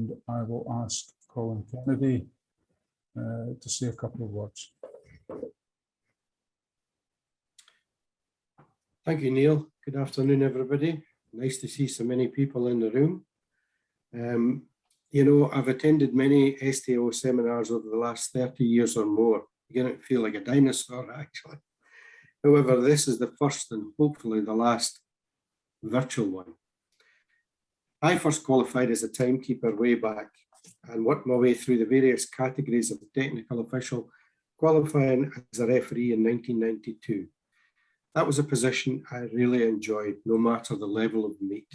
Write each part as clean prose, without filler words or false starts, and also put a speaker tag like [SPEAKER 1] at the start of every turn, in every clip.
[SPEAKER 1] and I will ask Colin Kennedy to say a couple of words.
[SPEAKER 2] Thank you, Neil. Good afternoon, everybody. Nice to see so many people in the room. You know, I've attended many STO seminars over the last 30 years or more. You're going to feel like a dinosaur, actually. However, this is the first and hopefully the last virtual one. I first qualified as a timekeeper way back and worked my way through the various categories of technical official, qualifying as a referee in 1992. That was a position I really enjoyed, no matter the level of meet.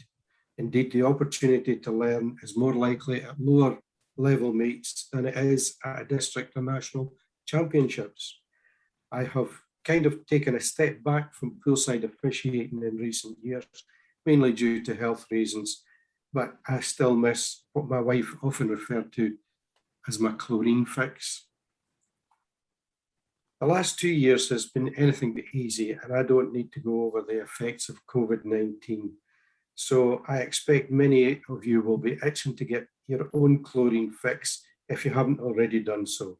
[SPEAKER 2] Indeed, the opportunity to learn is more likely at lower level meets than it is at a district or national championships. I have kind of taken a step back from poolside officiating in recent years, mainly due to health reasons, but I still miss what my wife often referred to as my chlorine fix. The last 2 years has been anything but easy, and I don't need to go over the effects of COVID-19. So I expect many of you will be itching to get your own chlorine fix if you haven't already done so.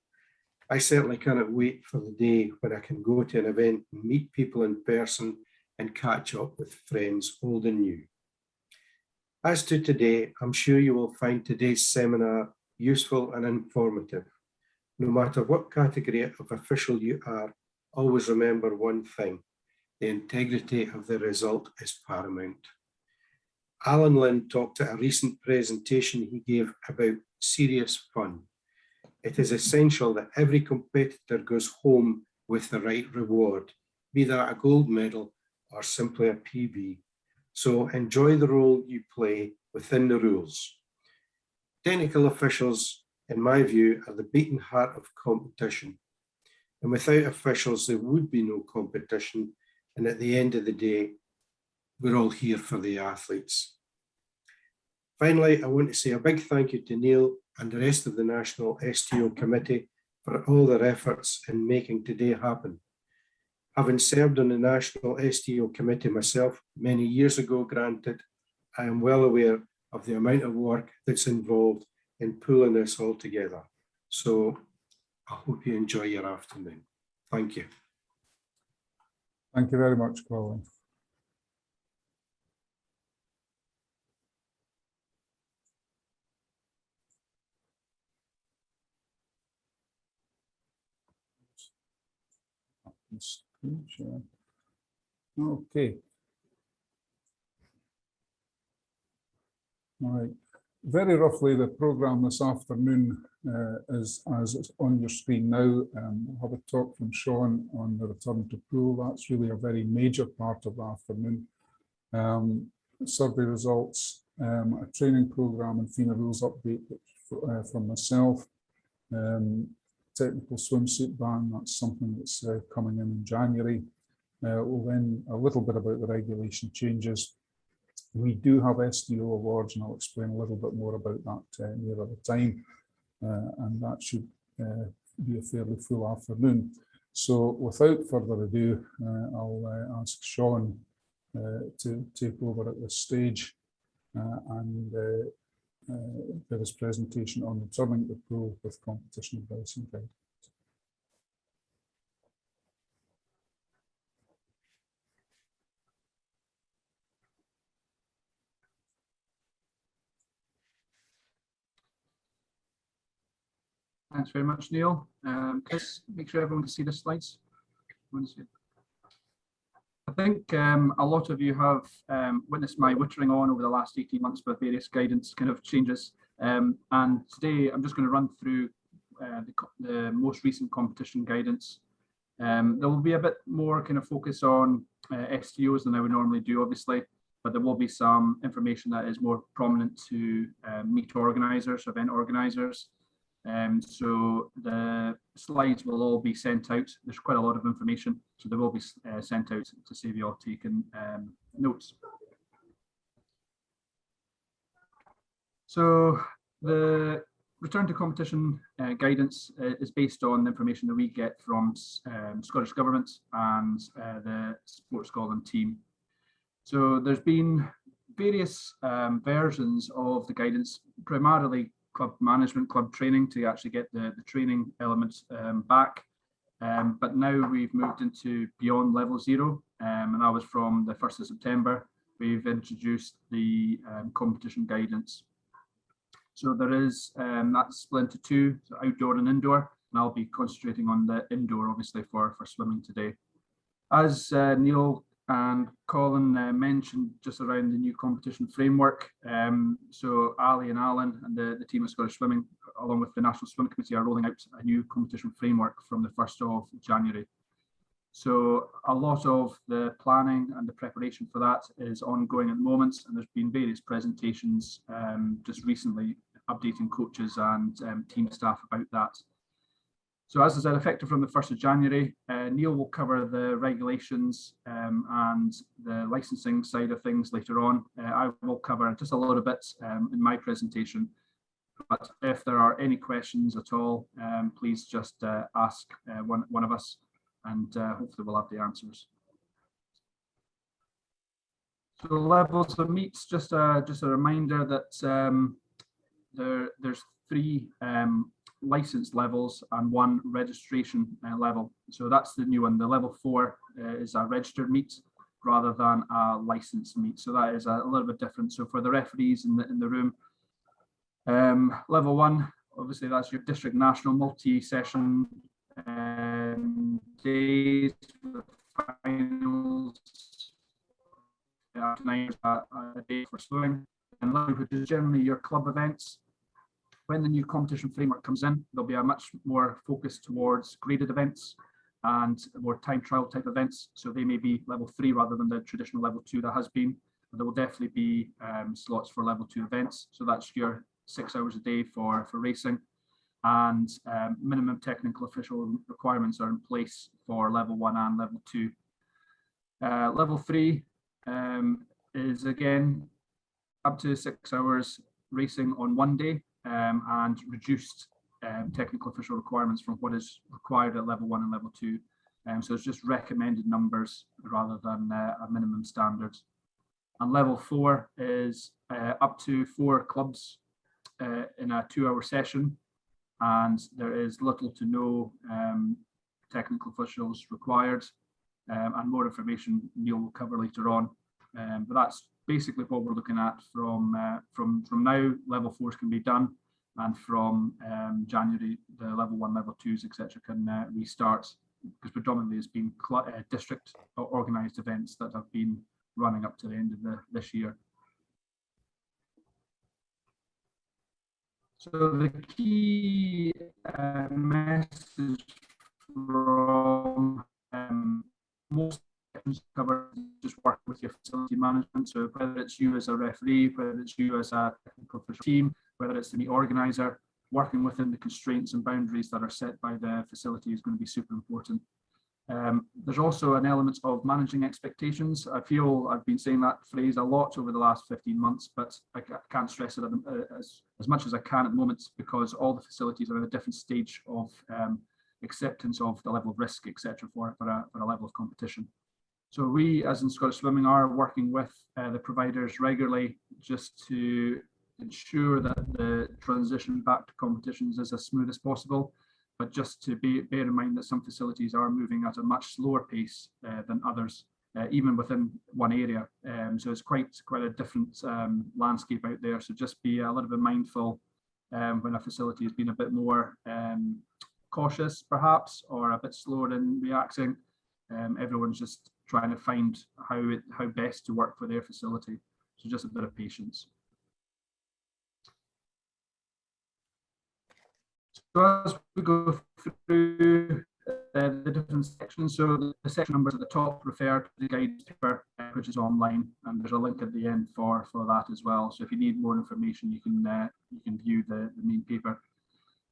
[SPEAKER 2] I certainly cannot wait for the day when I can go to an event and meet people in person and catch up with friends old and new. As to today, I'm sure you will find today's seminar useful and informative. No matter what category of official you are, always remember one thing: the integrity of the result is paramount. Alan Lynn talked at a recent presentation he gave about serious fun. It is essential that every competitor goes home with the right reward, be that a gold medal or simply a PB. So enjoy the role you play within the rules. Technical officials, in my view, are the beating heart of competition. And without officials, there would be no competition. And at the end of the day, we're all here for the athletes. Finally, I want to say a big thank you to Neil and the rest of the National STO Committee for all their efforts in making today happen. Having served on the National STO Committee myself many years ago, granted, I am well aware of the amount of work that's involved in pulling this all together. So I hope you enjoy your afternoon. Thank you.
[SPEAKER 1] Thank you very much, Colin. Okay. All right. Very roughly, the programme this afternoon is as it's on your screen now. We'll have a talk from Sean on the return to pool. That's really a very major part of the afternoon. Survey results, a training programme and FINA rules update from myself. Technical swimsuit ban, that's something that's coming in January. We'll then a little bit about the regulation changes. We do have STO awards, and I'll explain a little bit more about that nearer the time. And that should be a fairly full afternoon. So without further ado, I'll ask Sean to take over at this stage and give his presentation on returning to the pool with competition advice and guidance.
[SPEAKER 3] Thanks very much, Neil. Chris, make sure everyone can see the slides. I think a lot of you have witnessed my wittering on over the last 18 months with various guidance kind of changes. And today I'm just going to run through the most recent competition guidance. There will be a bit more kind of focus on STOs than I would normally do, obviously, but there will be some information that is more prominent to meet organisers, event organisers. So the slides will all be sent out. There's quite a lot of information, so they will be sent out to save you all taking notes. So the return to competition guidance is based on the information that we get from Scottish Government and the Sport Scotland team. So there's been various versions of the guidance, primarily club management, club training to actually get the training elements back. But now we've moved into beyond level 0, and that was from the 1st of September. We've introduced the competition guidance. So there is, that's split into 2, so outdoor and indoor, and I'll be concentrating on the indoor, obviously, for swimming today. As Neil and Colin mentioned just around the new competition framework, so Ali and Alan and the team of Scottish Swimming, along with the National Swim Committee, are rolling out a new competition framework from the 1st of January. So a lot of the planning and the preparation for that is ongoing at the moment, and there's been various presentations just recently updating coaches and team staff about that. So as I said, effective from the 1st of January, Neil will cover the regulations and the licensing side of things later on. I will cover just a little bit in my presentation, but if there are any questions at all, please just ask one of us, and hopefully we'll have the answers. So levels of meets, just a reminder that there's 3 license levels and 1 registration level. So that's the new one. The level 4 is a registered meet rather than a licensed meet. So that is a little bit different. So for the referees in the room, level 1, obviously that's your district national multi-session days with finals, 9 a day for swimming, and level, which is generally your club events. When the new competition framework comes in, there'll be a much more focus towards graded events and more time trial type events. So they may be level 3 rather than the traditional level 2 that has been. But there will definitely be slots for level 2 events. So that's your 6 hours a day for racing. And minimum technical official requirements are in place for level 1 and level 2. Level 3 is again up to 6 hours racing on one day. And reduced technical official requirements from what is required at level 1 and level 2. So it's just recommended numbers rather than a minimum standard. And level 4 is up to 4 clubs in a 2-hour session, and there is little to no technical officials required, and more information Neil will cover later on. But that's basically what we're looking at from now. Level 4s can be done, and from January the level 1, level 2s, etc. can restart, because predominantly it's been district organised events that have been running up to the end of this year. So the key message from most cover just work with your facility management. So whether it's you as a referee, whether it's you as a technical official team, whether it's the meet organizer, working within the constraints and boundaries that are set by the facility is going to be super important. There's also an element of managing expectations. I feel I've been saying that phrase a lot over the last 15 months, but I can't stress it as much as I can at the moment, because all the facilities are at a different stage of acceptance of the level of risk, etc. for a level of competition. So we, as in Scottish Swimming, are working with the providers regularly just to ensure that the transition back to competitions is as smooth as possible, but just to bear in mind that some facilities are moving at a much slower pace than others, even within one area. So it's quite a different landscape out there. So just be a little bit mindful when a facility has been a bit more cautious, perhaps, or a bit slower in reacting. Everyone's just trying to find how best to work for their facility. So just a bit of patience. So as we go through the different sections, so the section numbers at the top refer to the guidance paper, which is online, and there's a link at the end for that as well. So if you need more information, you can view the main paper.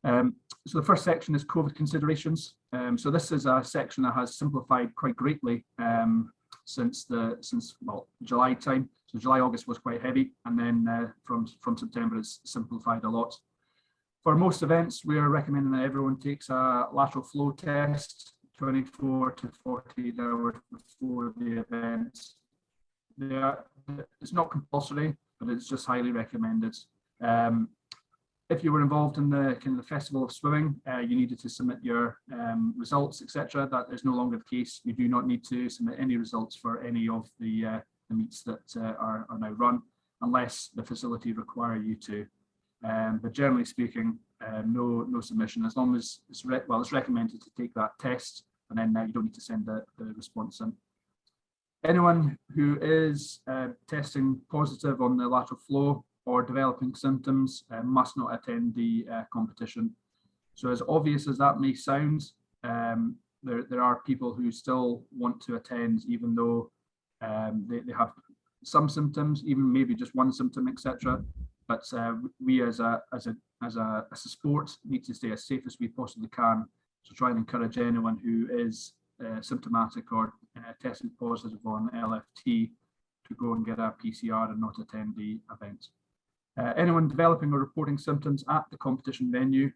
[SPEAKER 3] So the first section is COVID considerations. So this is a section that has simplified quite greatly since July time. So July, August was quite heavy, and then from September it's simplified a lot. For most events, we are recommending that everyone takes a lateral flow test 24 to 48 hours before the event. It's not compulsory, but it's just highly recommended. If you were involved in the kind of the Festival of Swimming, you needed to submit your results, etc. That is no longer the case. You do not need to submit any results for any of the meets that are now run, unless the facility require you to. But generally speaking, no submission, as long as it's recommended to take that test, and then you don't need to send the response in. Anyone who is testing positive on the lateral flow or developing symptoms must not attend the competition. So as obvious as that may sound, there are people who still want to attend, even though they have some symptoms, even maybe just one symptom, etc. But we as a sport need to stay as safe as we possibly can. So try and encourage anyone who is symptomatic or tested positive on LFT to go and get a PCR and not attend the event. Anyone developing or reporting symptoms at the competition venue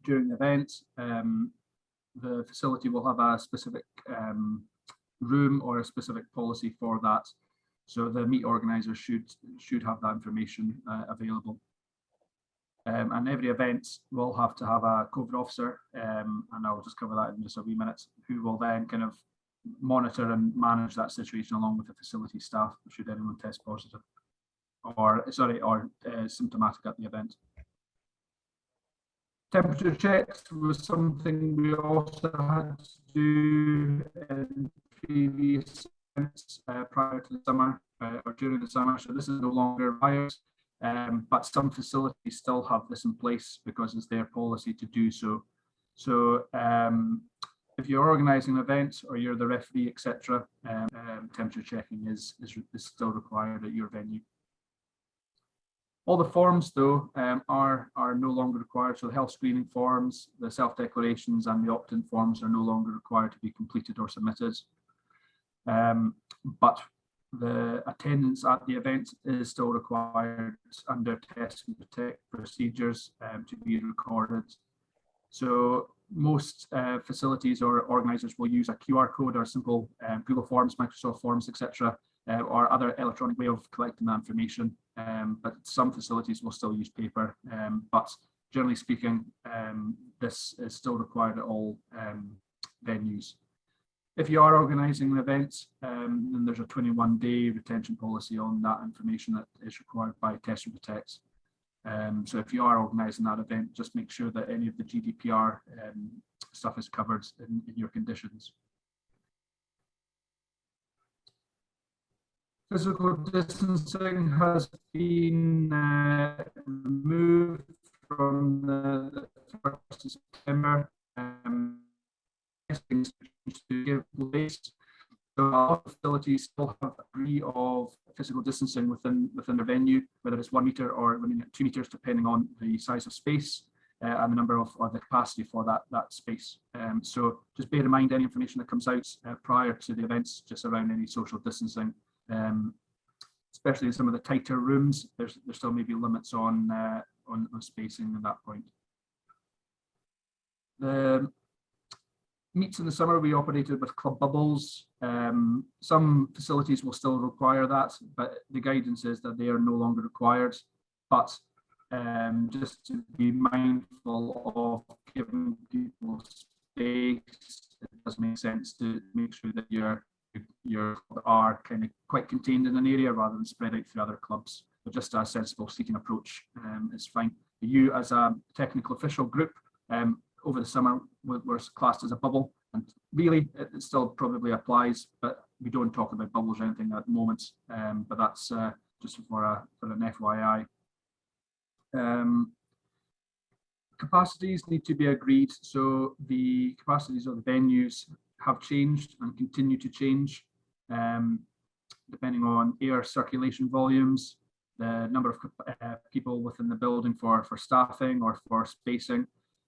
[SPEAKER 3] during the event, the facility will have a specific room or a specific policy for that. So the meet organizer should have that information available. And every event will have to have a COVID officer, and I'll just cover that in just a wee minute, who will then kind of monitor and manage that situation along with the facility staff should anyone test positive or symptomatic at the event. Temperature checks was something we also had to do in previous events prior to the summer or during the summer, so this is no longer required. But some facilities still have this in place because it's their policy to do so. So if you're organising an event or you're the referee, etc., temperature checking is still required at your venue. All the forms, though, are no longer required. So the health screening forms, the self-declarations and the opt-in forms are no longer required to be completed or submitted. But the attendance at the event is still required under test and protect procedures to be recorded. So most facilities or organisers will use a QR code or simple Google Forms, Microsoft Forms, etc., or other electronic way of collecting that information. But some facilities will still use paper. But generally speaking, this is still required at all venues. If you are organising an event, then there's a 21-day retention policy on that information that is required by Test and Protect. So if you are organising that event, just make sure that any of the GDPR stuff is covered in your conditions. Physical distancing has been removed from the 1st of September. To give place. So a lot of facilities still have a degree of physical distancing within their venue, whether it's 1 metre or 2 metres, depending on the size of space and the number of or the capacity for that space. So just bear in mind any information that comes out prior to the events, just around any social distancing, especially in some of the tighter rooms. There still may be limits on spacing at that point. The meets in the summer, we operated with club bubbles. Some facilities will still require that, but the guidance is that they are no longer required. But just to be mindful of giving people space, it does make sense to make sure that your are kind of quite contained in an area rather than spread out through other clubs. But just a sensible seating approach is fine. You as a technical official group, over the summer were classed as a bubble, and really it still probably applies, but we don't talk about bubbles or anything at the moment, but that's just for an FYI. Capacities need to be agreed, so the capacities of the venues have changed and continue to change depending on air circulation volumes, the number of people within the building for staffing or for spacing.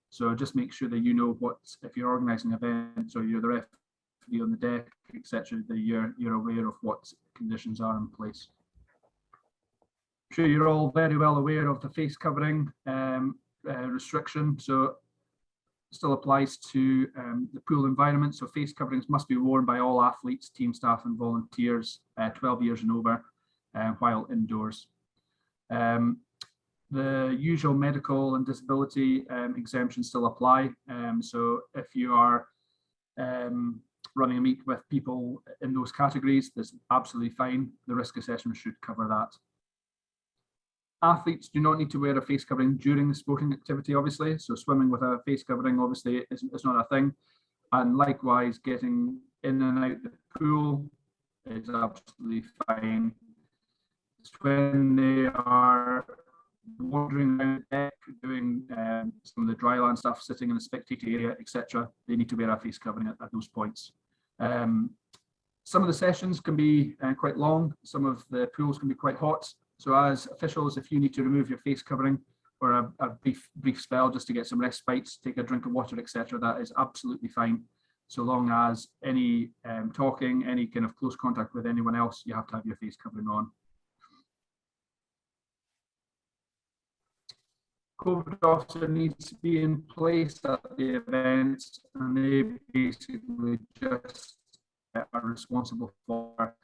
[SPEAKER 3] So just make sure that you know what, if you're organising events or you're the referee on the deck, etc., that you're aware of what conditions are in place. I'm sure you're all very well aware of the face covering restriction. So still applies to the pool environment. So face coverings must be worn by all athletes, team staff and volunteers 12 years and over while indoors. The usual medical and disability exemptions still apply. So if you are running a meet with people in those categories, that's absolutely fine. The risk assessment should cover that. Athletes do not need to wear a face covering during the sporting activity, obviously. So swimming with a face covering obviously is not a thing. And likewise, getting in and out the pool is absolutely fine. It's when they are wandering around the deck, doing some of the dry land stuff, sitting in the spectator area, etc., they need to wear a face covering at those points. Some of the sessions can be quite long. Some of the pools can be quite hot. So as officials, if you need to remove your face covering for a brief spell just to get some respite, take a drink of water, etc., that is absolutely fine. So long as any talking, any kind of close contact with anyone else, you have to have your face covering on. COVID officer needs to be in place at the events, and they basically just are responsible for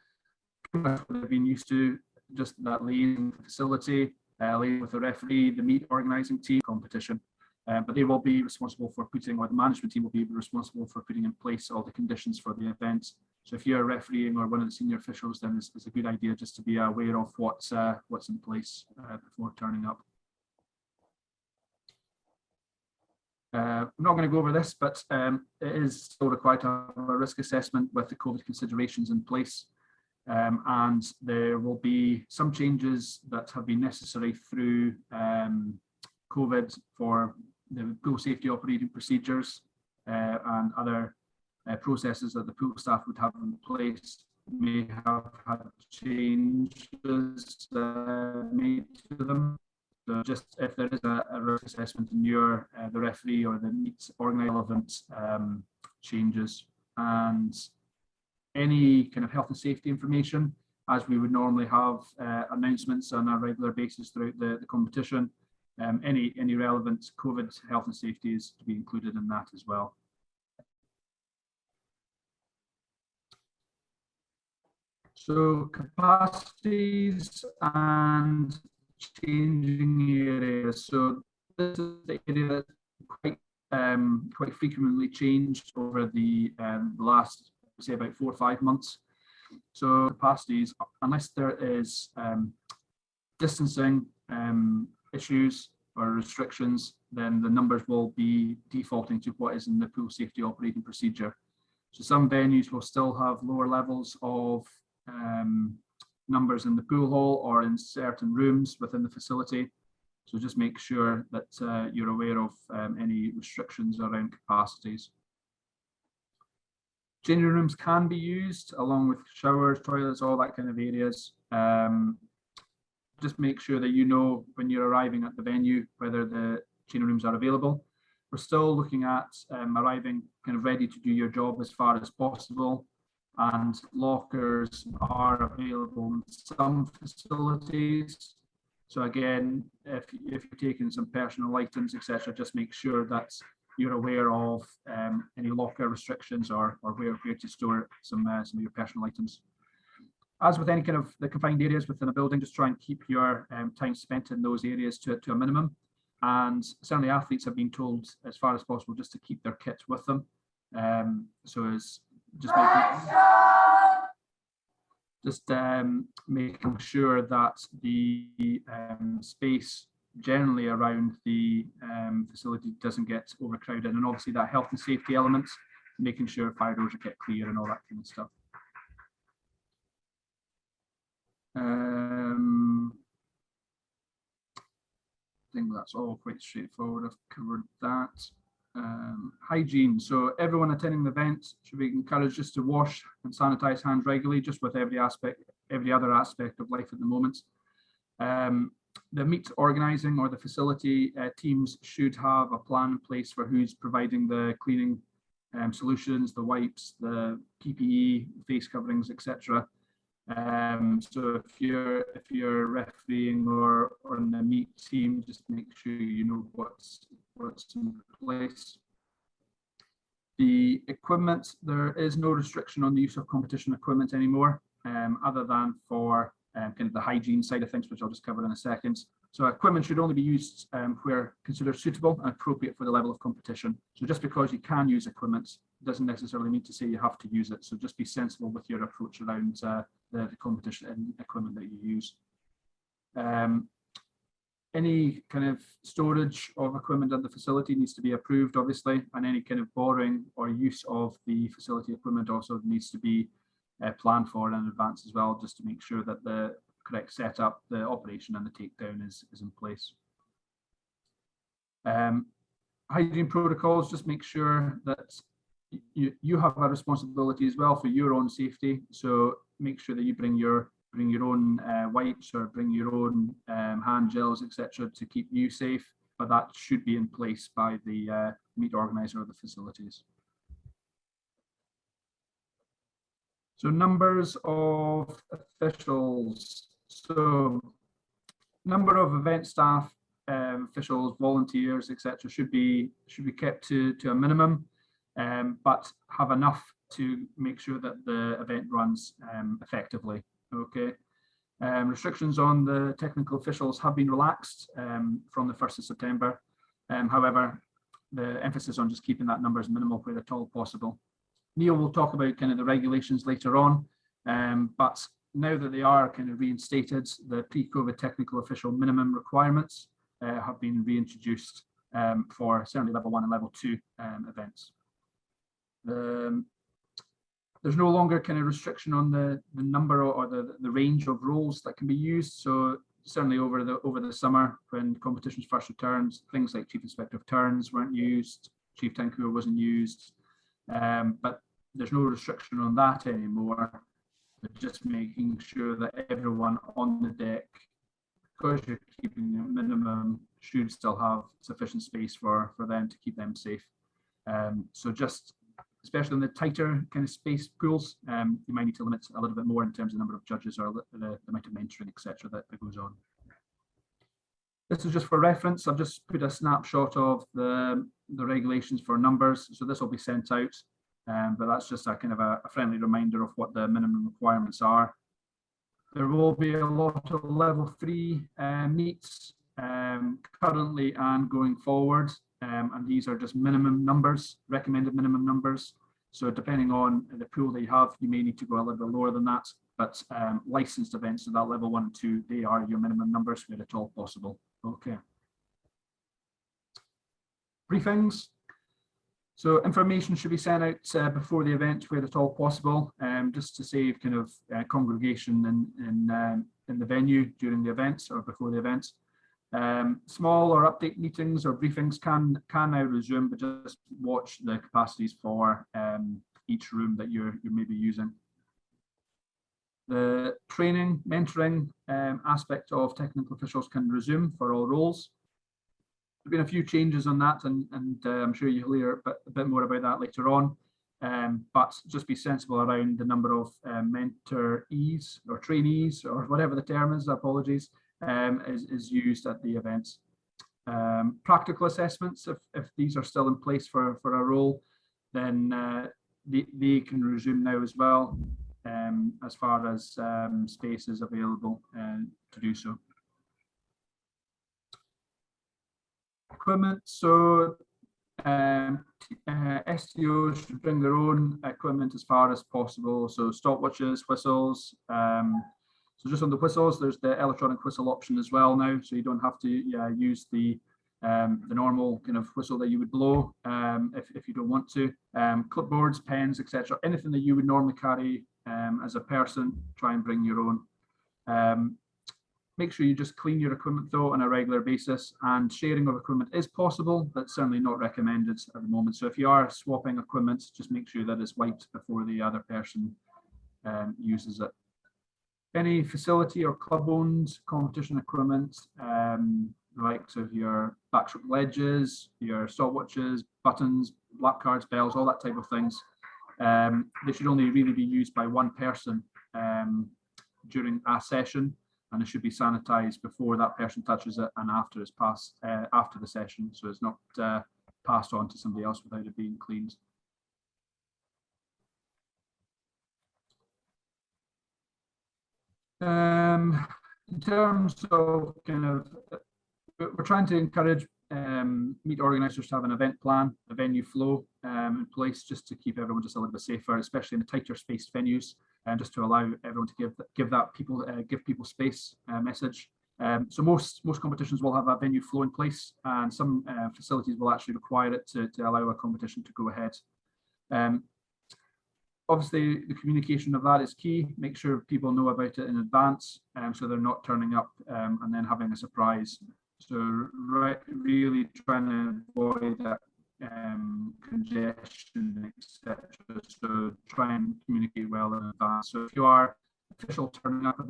[SPEAKER 3] what they've been used to, just that liaison facility, liaison with the referee, the meet organising team, competition. But they will be responsible for putting, or the management team will be responsible for putting in place all the conditions for the events. So if you're refereeing or one of the senior officials, then it's a good idea just to be aware of what's in place before turning up. I'm not going to go over this, but it is still required to have a risk assessment with the COVID considerations in place. And there will be some changes that have been necessary through COVID for the pool safety operating procedures and other processes that the pool staff would have in place. May have had changes made to them. So just if there is a risk assessment in your the referee or the meet relevant changes, and any kind of health and safety information, as we would normally have announcements on a regular basis throughout the competition. Any relevant COVID health and safety is to be included in that as well. So capacities and changing areas. So this is the area that's quite frequently changed over the last, say, about 4 or 5 months. So capacities, unless there is distancing issues or restrictions, then the numbers will be defaulting to what is in the pool safety operating procedure. So some venues will still have lower levels of numbers in the pool hall or in certain rooms within the facility. So just make sure that you're aware of any restrictions around capacities. Changing rooms can be used along with showers, toilets, all that kind of areas. Just make sure that you know when you're arriving at the venue whether the changing rooms are available. We're still looking at arriving kind of ready to do your job as far as possible, and lockers are available in some facilities. So again, if you're taking some personal items, etc., just make sure that you're aware of any locker restrictions or where to store some of your personal items. As with any kind of the confined areas within a building, just try and keep your time spent in those areas to a minimum. And certainly athletes have been told as far as possible just to keep their kit with them. So as just making sure that the space generally around the facility doesn't get overcrowded, and obviously that health and safety element, making sure fire doors are kept clear and all that kind of stuff. I think that's all quite straightforward. I've covered that. Hygiene. So everyone attending the event should be encouraged just to wash and sanitize hands regularly, just with every other aspect of life at the moment. The meet organising or the facility teams should have a plan in place for who's providing the cleaning solutions, the wipes, the PPE, face coverings, etc. So if you're refereeing or on the meet team, just make sure you know what's in place. The equipment, there is no restriction on the use of competition equipment anymore, other than for kind of the hygiene side of things, which I'll just cover in a second. So equipment should only be used where considered suitable and appropriate for the level of competition. So just because you can use equipment doesn't necessarily mean to say you have to use it. So just be sensible with your approach around the competition and equipment that you use. Any kind of storage of equipment at the facility needs to be approved, obviously, and any kind of borrowing or use of the facility equipment also needs to be planned for in advance as well, just to make sure that the correct setup, the operation and the takedown is in place. Hygiene protocols, just make sure that you have a responsibility as well for your own safety. So make sure that you bring your own wipes or bring your own hand gels, etc., to keep you safe, but that should be in place by the meet organizer of the facilities. So numbers of officials. So number of event staff, officials, volunteers, etc., should be kept to a minimum, but have enough to make sure that the event runs effectively. Okay. Restrictions on the technical officials have been relaxed from the 1st of September. However, the emphasis on just keeping that number as minimal where at all possible. Neil will talk about kind of the regulations later on, but now that they are kind of reinstated, the pre-COVID technical official minimum requirements have been reintroduced for certainly level 1 and level 2 events. There's no longer kind of restriction on the number or the range of roles that can be used. So certainly over the summer when competitions first returned, things like Chief Inspector of Turns weren't used, Chief Tanker wasn't used, but there's no restriction on that anymore. But just making sure that everyone on the deck, because you're keeping a minimum, should still have sufficient space for them to keep them safe. So just especially in the tighter kind of space pools, you might need to limit a little bit more in terms of the number of judges or the amount of mentoring, etc., that goes on. This is just for reference. I've just put a snapshot of the regulations for numbers. So this will be sent out, but that's just a kind of a friendly reminder of what the minimum requirements are. There will be a lot of level 3 meets currently and going forward. And these are just minimum numbers, recommended minimum numbers. So depending on the pool that you have, you may need to go a little bit lower than that, but licensed events at that level 1 and 2, they are your minimum numbers where at all possible. Okay. Briefings. So information should be sent out before the event where at all possible, just to save kind of congregation in the venue during the events or before the events. Small or update meetings or briefings can now resume, but just watch the capacities for each room that you're maybe using. The training, mentoring aspect of technical officials can resume for all roles. There have been a few changes on that, and I'm sure you'll hear a bit more about that later on. But just be sensible around the number of mentorees or trainees or whatever the term is, apologies, is used at the events. Practical assessments, if these are still in place for a role, then they can resume now as well, as far as space is available to do so. Equipment, so STOs should bring their own equipment as far as possible, so stopwatches, whistles. So just on the whistles, there's the electronic whistle option as well now, so you don't have to use the normal kind of whistle that you would blow if you don't want to. Clipboards, pens, etc., anything that you would normally carry as a person, try and bring your own. Make sure you just clean your equipment though on a regular basis, and sharing of equipment is possible, but certainly not recommended at the moment. So if you are swapping equipment, just make sure that it's wiped before the other person uses it. Any facility or club-owned competition equipment, the likes of your backstroke ledges, your stopwatches, buttons, lap cards, bells, all that type of things, they should only really be used by one person during a session, and it should be sanitized before that person touches it and after it's passed after the session, so it's not passed on to somebody else without it being cleaned. In terms of kind of, we're trying to encourage meet organisers to have an event plan, a venue flow in place, just to keep everyone just a little bit safer, especially in the tighter spaced venues, and just to allow everyone to give people space message. So most competitions will have a venue flow in place, and some facilities will actually require it to allow a competition to go ahead. Obviously, the communication of that is key. Make sure people know about it in advance, so they're not turning up and then having a surprise. So really trying to avoid that congestion, etc. So try and communicate well in advance. So if you are official turning up at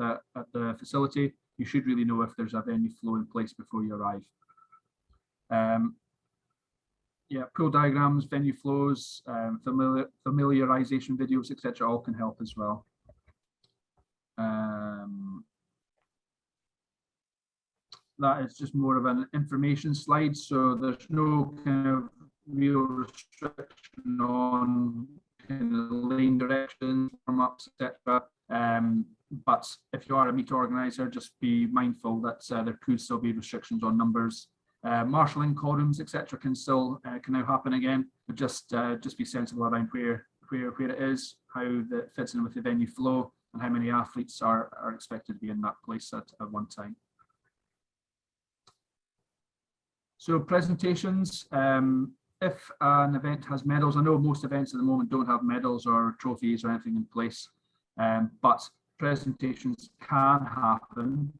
[SPEAKER 3] the facility, you should really know if there's a venue flow in place before you arrive. Yeah, pool diagrams, venue flows, familiarization videos, etc. all can help as well. That is just more of an information slide, so there's no kind of real restriction on kind of lane directions, warm-ups, etc. But if you are a meet organizer, just be mindful that there could still be restrictions on numbers. Marshalling call rooms, etc. can now happen again, but just be sensible around where it is, how that fits in with the venue flow, and how many athletes are expected to be in that place at one time. So presentations, if an event has medals, I know most events at the moment don't have medals or trophies or anything in place, but presentations can happen.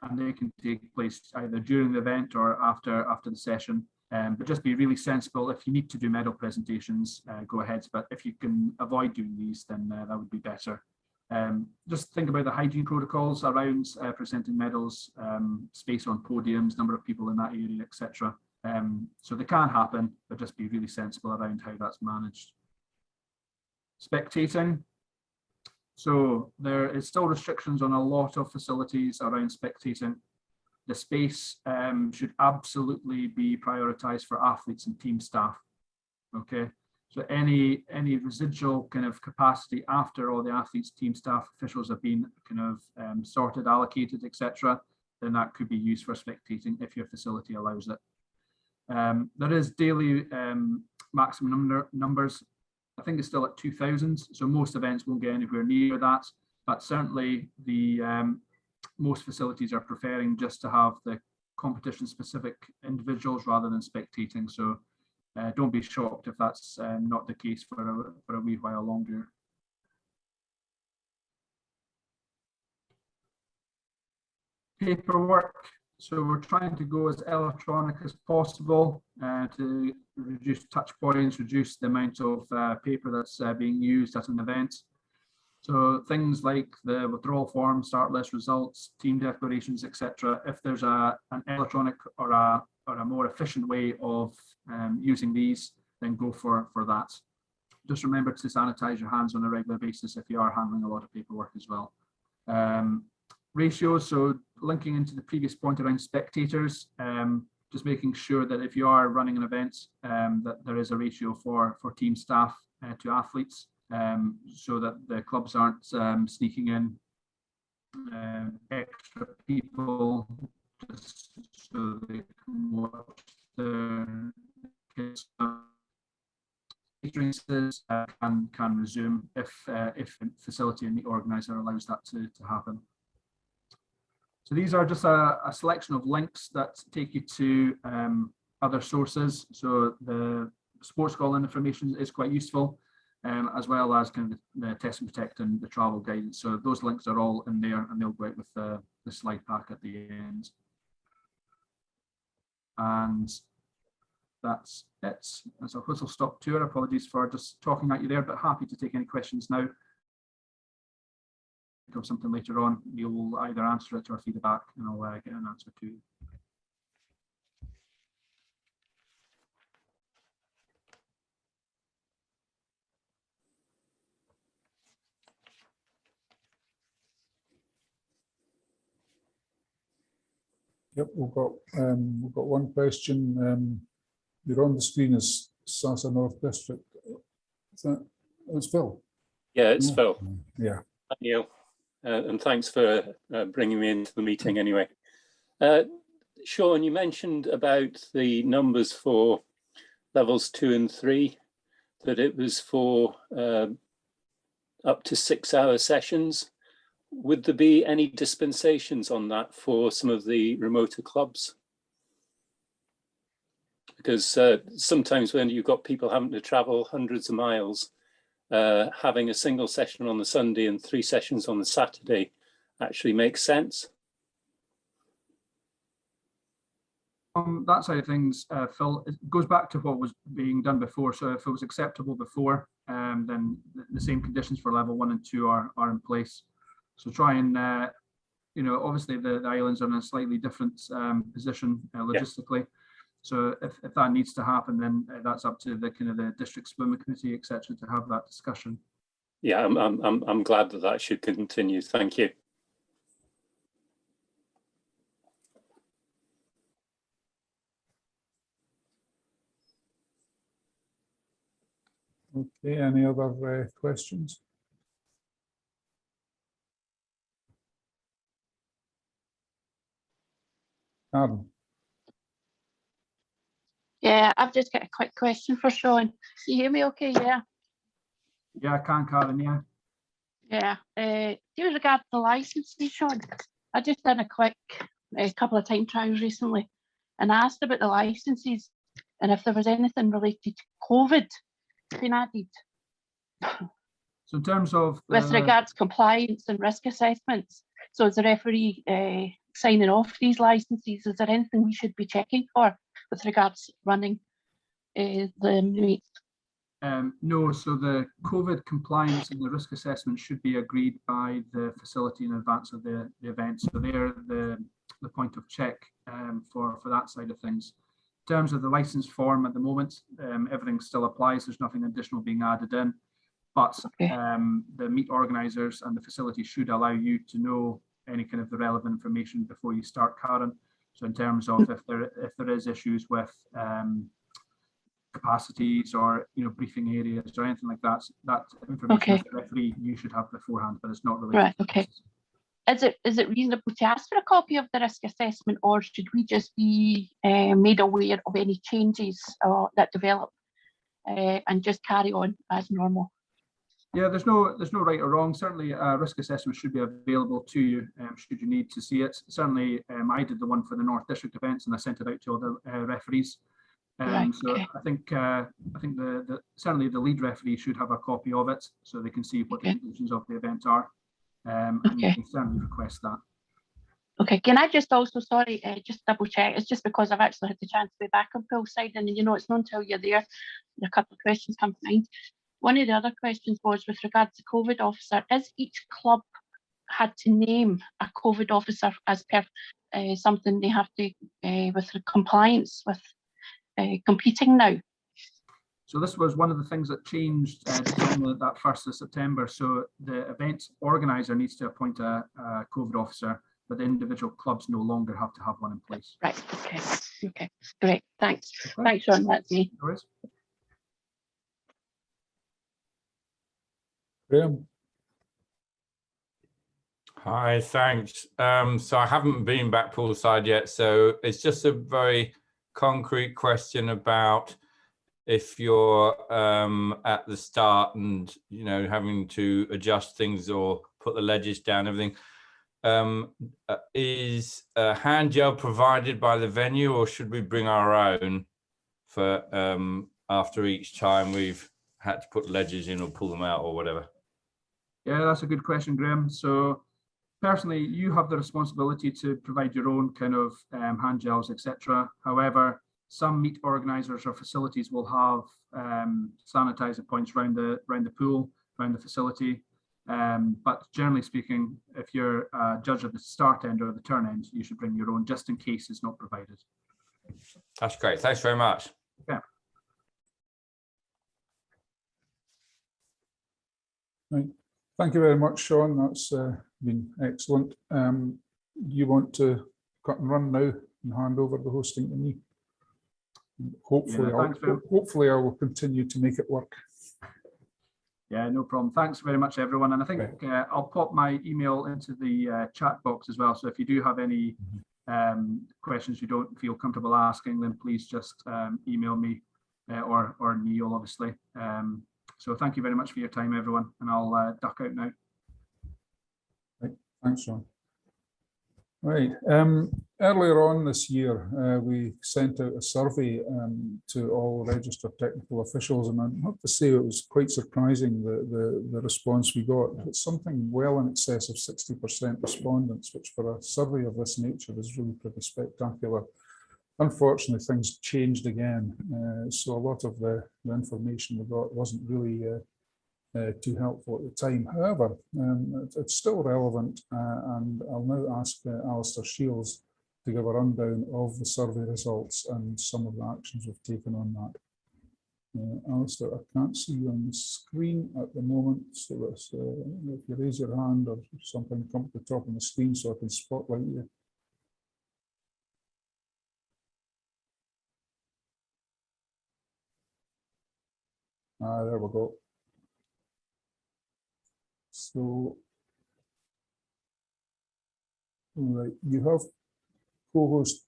[SPEAKER 3] And they can take place either during the event or after the session. But just be really sensible. If you need to do medal presentations, go ahead. But if you can avoid doing these, then that would be better. Just think about the hygiene protocols around presenting medals, space on podiums, number of people in that area, etc. So they can happen, but just be really sensible around how that's managed. Spectating. So there is still restrictions on a lot of facilities around spectating. The space should absolutely be prioritized for athletes and team staff. Okay, so any residual kind of capacity after all the athletes, team staff, officials have been kind of sorted, allocated, etc., then that could be used for spectating if your facility allows it. There is daily maximum numbers. I think it's still at 2,000, so most events won't get anywhere near that, but certainly the most facilities are preferring just to have the competition specific individuals rather than spectating, so don't be shocked if that's not the case for a wee while longer. Paperwork. So we're trying to go as electronic as possible to reduce touch points, reduce the amount of paper that's being used at an event. So things like the withdrawal form, start list results, team declarations, etc. If there's an electronic or a more efficient way of using these, then go for that. Just remember to sanitize your hands on a regular basis if you are handling a lot of paperwork as well. Ratios, so linking into the previous point around spectators, just making sure that if you are running an event, that there is a ratio for team staff to athletes, so that the clubs aren't sneaking in extra people just so they can watch their kids. Experiences can resume if the facility and the organizer allows that to happen. So these are just a selection of links that take you to other sources. So the sports calling information is quite useful, as well as kind of the test and protect and the travel guidance. So those links are all in there, and they'll go out with the slide pack at the end. And that's it. That's a whistle stop tour. Apologies for just talking at you there, but happy to take any questions now. Of something later on, you'll either answer it or feed it back, and I'll get an answer to you.
[SPEAKER 1] Yep, we've got one question. You're on the screen as Sasa North District. Is that? It's Phil.
[SPEAKER 4] Yeah, it's Phil.
[SPEAKER 1] Yeah.
[SPEAKER 4] Thank you. and thanks for bringing me into the meeting anyway. Sean, you mentioned about the numbers for levels 2 and 3, that it was for up to 6-hour sessions. Would there be any dispensations on that for some of the remoter clubs? Because sometimes when you've got people having to travel hundreds of miles, having a single session on the Sunday and 3 sessions on the Saturday actually makes sense.
[SPEAKER 3] That side of things, Phil, it goes back to what was being done before. So if it was acceptable before, then the same conditions for level 1 and 2 are in place. So try and, you know, obviously the islands are in a slightly different position logistically. Yeah. So if that needs to happen, then that's up to the kind of the district swimming committee, etc., to have that discussion.
[SPEAKER 4] Yeah, I'm glad that that should continue. Thank you.
[SPEAKER 1] Okay, any other questions? Adam.
[SPEAKER 5] Yeah, I've just got a quick question for Sean. Can you hear me okay? Yeah.
[SPEAKER 3] Yeah, I can, Karen, yeah.
[SPEAKER 5] Yeah. With regard to the licenses, Sean, I just done a couple of time trials recently and asked about the licenses and if there was anything related to COVID being added.
[SPEAKER 3] So in terms of
[SPEAKER 5] with regards to compliance and risk assessments, so as a referee signing off these licenses, is there anything we should be checking for with regards to running the meet?
[SPEAKER 3] No, so the COVID compliance and the risk assessment should be agreed by the facility in advance of the event. So they're the point of check for that side of things. In terms of the license form at the moment, everything still applies. There's nothing additional being added in. But the meet organisers and the facility should allow you to know any kind of the relevant information before you start, Karen. So in terms of if there is issues with capacities or briefing areas or anything like that, that information as a referee you should have beforehand, but it's not related.
[SPEAKER 5] Right. Okay. Is it reasonable to ask for a copy of the risk assessment, or should we just be made aware of any changes that develop and just carry on as normal?
[SPEAKER 3] Yeah, there's no right or wrong. Certainly a risk assessment should be available to you should you need to see it. Certainly I did the one for the North District events and I sent it out to all the referees.
[SPEAKER 5] Right,
[SPEAKER 3] so okay. I think certainly the lead referee should have a copy of it so they can see what the conditions of the event are. And you can certainly request that. Okay,
[SPEAKER 5] can I just also, sorry, just double check, it's just because I've actually had the chance to be back on poolside and it's not until you're there, a couple of questions come to mind. One of the other questions was with regards to COVID officer, is each club had to name a COVID officer as per something they have to, with the compliance with competing now?
[SPEAKER 3] So this was one of the things that changed on that 1st of September. So the event organizer needs to appoint a COVID officer, but the individual clubs no longer have to have one in place.
[SPEAKER 5] Right, okay, great, thanks. Okay. Thanks, Sean, that's me.
[SPEAKER 3] No worries.
[SPEAKER 1] Graham.
[SPEAKER 6] Hi, thanks. So I haven't been back poolside yet, so it's just a very concrete question about if you're at the start and having to adjust things or put the ledges down, everything. Is hand gel provided by the venue, or should we bring our own for after each time we've had to put ledges in or pull them out or whatever?
[SPEAKER 3] Yeah, that's a good question, Graham. So personally, you have the responsibility to provide your own kind of hand gels, etc. However, some meet organisers or facilities will have sanitizer points around the pool, around the facility. But generally speaking, if you're a judge at the start end or the turn end, you should bring your own just in case it's not provided.
[SPEAKER 6] That's great. Thanks very much.
[SPEAKER 3] Yeah.
[SPEAKER 1] Right. Thank you very much, Sean. That's been excellent. You want to cut and run now and hand over the hosting to me? Hopefully, hopefully I will continue to make it work.
[SPEAKER 3] Yeah, no problem. Thanks very much, everyone. And I think I'll pop my email into the chat box as well. So if you do have any questions you don't feel comfortable asking, then please just email me or Neil, obviously. So thank you very much for your time, everyone. And I'll duck out now.
[SPEAKER 1] Right. Thanks, John. Right. Earlier on this year, we sent out a survey to all registered technical officials, and I have to say it was quite surprising the response we got. It's something well in excess of 60% respondents, which for a survey of this nature is really pretty spectacular. Unfortunately, things changed again, so a lot of the information we got wasn't really too helpful at the time. However, it's still relevant, and I'll now ask Alistair Shields to give a rundown of the survey results and some of the actions we've taken on that. Alistair, I can't see you on the screen at the moment, so if you raise your hand or something, come to the top of the screen so I can spotlight you. There we go. So, right, you have co-host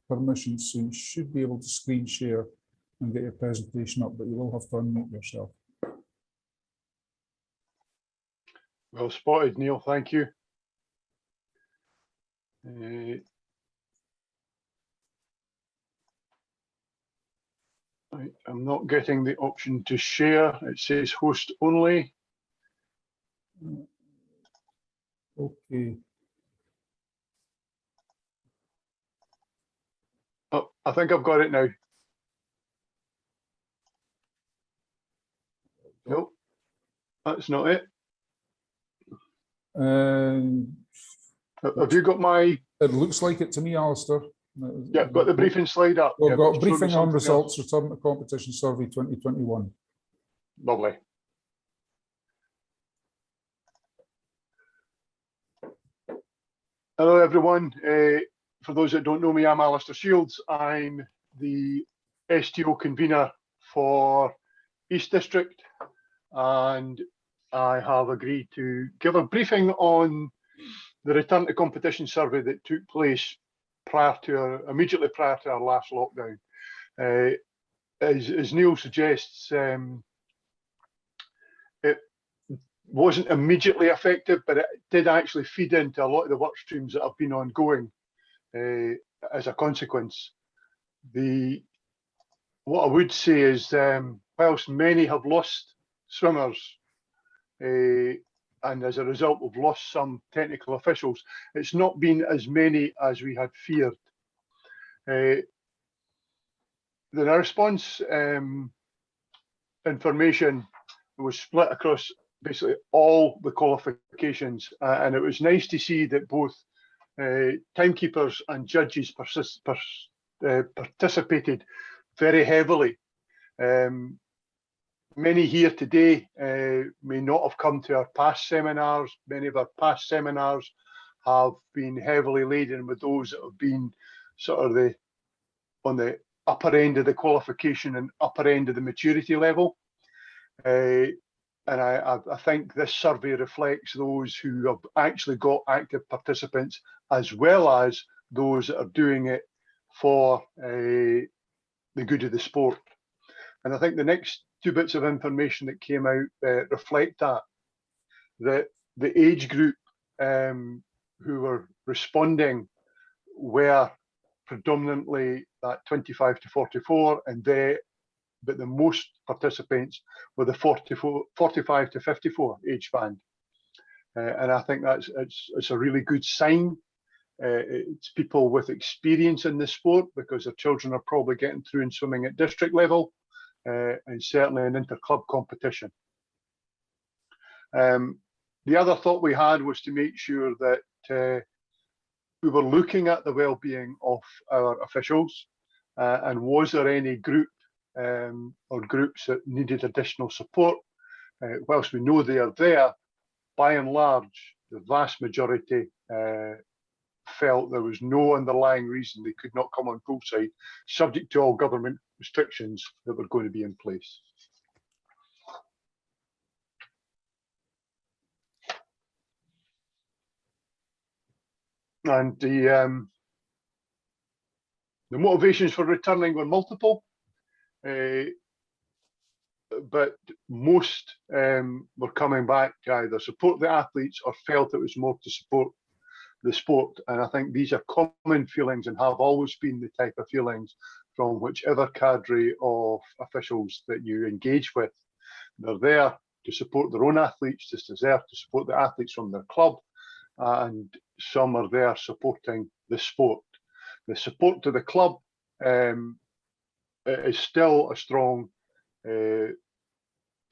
[SPEAKER 1] permission, so you should be able to screen share and get your presentation up, but you will have to unmute yourself.
[SPEAKER 7] Well spotted, Neil, thank you. I'm not getting the option to share. It says host only.
[SPEAKER 1] Okay.
[SPEAKER 7] Oh, I think I've got it now. Nope, that's not it. Have you got my?
[SPEAKER 1] It looks like it to me, Alistair.
[SPEAKER 7] Yeah, got the briefing slide up.
[SPEAKER 1] We've
[SPEAKER 7] Yeah,
[SPEAKER 1] got briefing on results, return to competition survey 2021.
[SPEAKER 7] Lovely. Hello, everyone. For those that don't know me, I'm Alistair Shields. I'm the STO convener for East District, and I have agreed to give a briefing on the return to competition survey that took place immediately prior to our last lockdown. As Neil suggests, it wasn't immediately effective, but it did actually feed into a lot of the work streams that have been ongoing as a consequence. What I would say is, whilst many have lost swimmers, and as a result we've lost some technical officials, it's not been as many as we had feared. The response information was split across basically all the qualifications, and it was nice to see that both timekeepers and judges participated very heavily. Many here today may not have come to our past seminars. Many of our past seminars have been heavily laden with those that have been sort of on the upper end of the qualification and upper end of the maturity level. And I think this survey reflects those who have actually got active participants, as well as those that are doing it for the good of the sport. And I think the next two bits of information that came out reflect that the age group who were responding were predominantly that 25 to 44, but the most participants were the 45 to 54 age band. And I think it's a really good sign. It's people with experience in the sport, because their children are probably getting through and swimming at district level, and certainly in inter-club competition. The other thought we had was to make sure that we were looking at the well-being of our officials, and was there any group or groups that needed additional support. Whilst we know they are there, by and large, the vast majority felt there was no underlying reason they could not come on poolside, subject to all government restrictions that were going to be in place. And the motivations for returning were multiple, but most were coming back to either support the athletes or felt it was more to support the sport. And I think these are common feelings and have always been the type of feelings from whichever cadre of officials that you engage with. They're there to support their own athletes, just as there to support the athletes from their club, and some are there supporting the sport. The support to the club is still a strong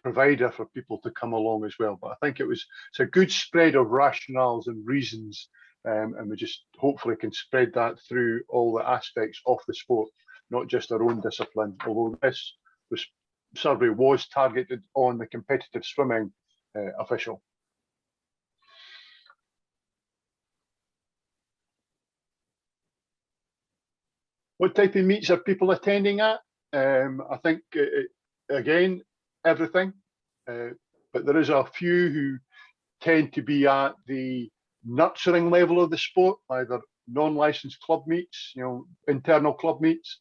[SPEAKER 7] provider for people to come along as well. But I think it's a good spread of rationales and reasons, and we just hopefully can spread that through all the aspects of the sport, not just our own discipline, although this survey was targeted on the competitive swimming official. What type of meets are people attending at? I think, again, everything, but there is a few who tend to be at the nurturing level of the sport, either non-licensed club meets, internal club meets,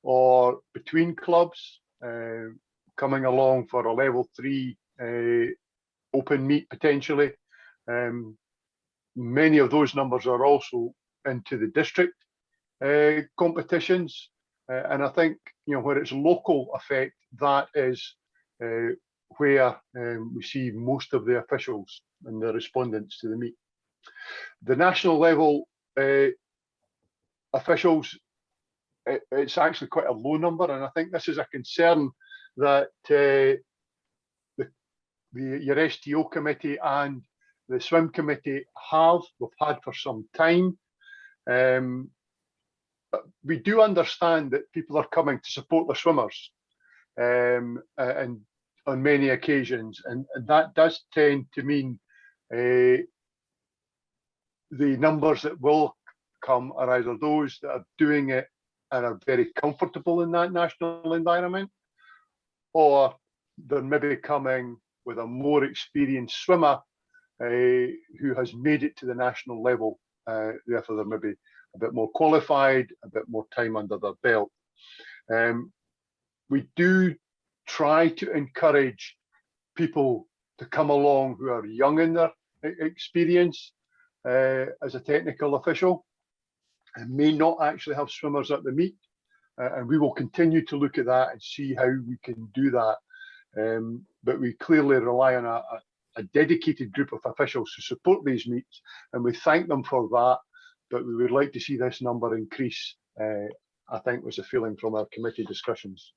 [SPEAKER 7] or between clubs, coming along for a level 3 open meet potentially. Many of those numbers are also into the district competitions, and I think where it's local effect, that is where we see most of the officials and the respondents to the meet. The national level officials, it's actually quite a low number, and I think this is a concern that your STO committee and the swim committee we've had for some time. We do understand that people are coming to support their swimmers, and on many occasions, and that does tend to mean the numbers that will come are either those that are doing it and are very comfortable in that national environment, or they're maybe coming with a more experienced swimmer who has made it to the national level. Therefore, they're maybe a bit more qualified, a bit more time under their belt. We do try to encourage people to come along who are young in their experience as a technical official and may not actually have swimmers at the meet. And we will continue to look at that and see how we can do that. But we clearly rely on a dedicated group of officials to support these meets, and we thank them for that. But we would like to see this number increase, I think was a feeling from our committee discussions.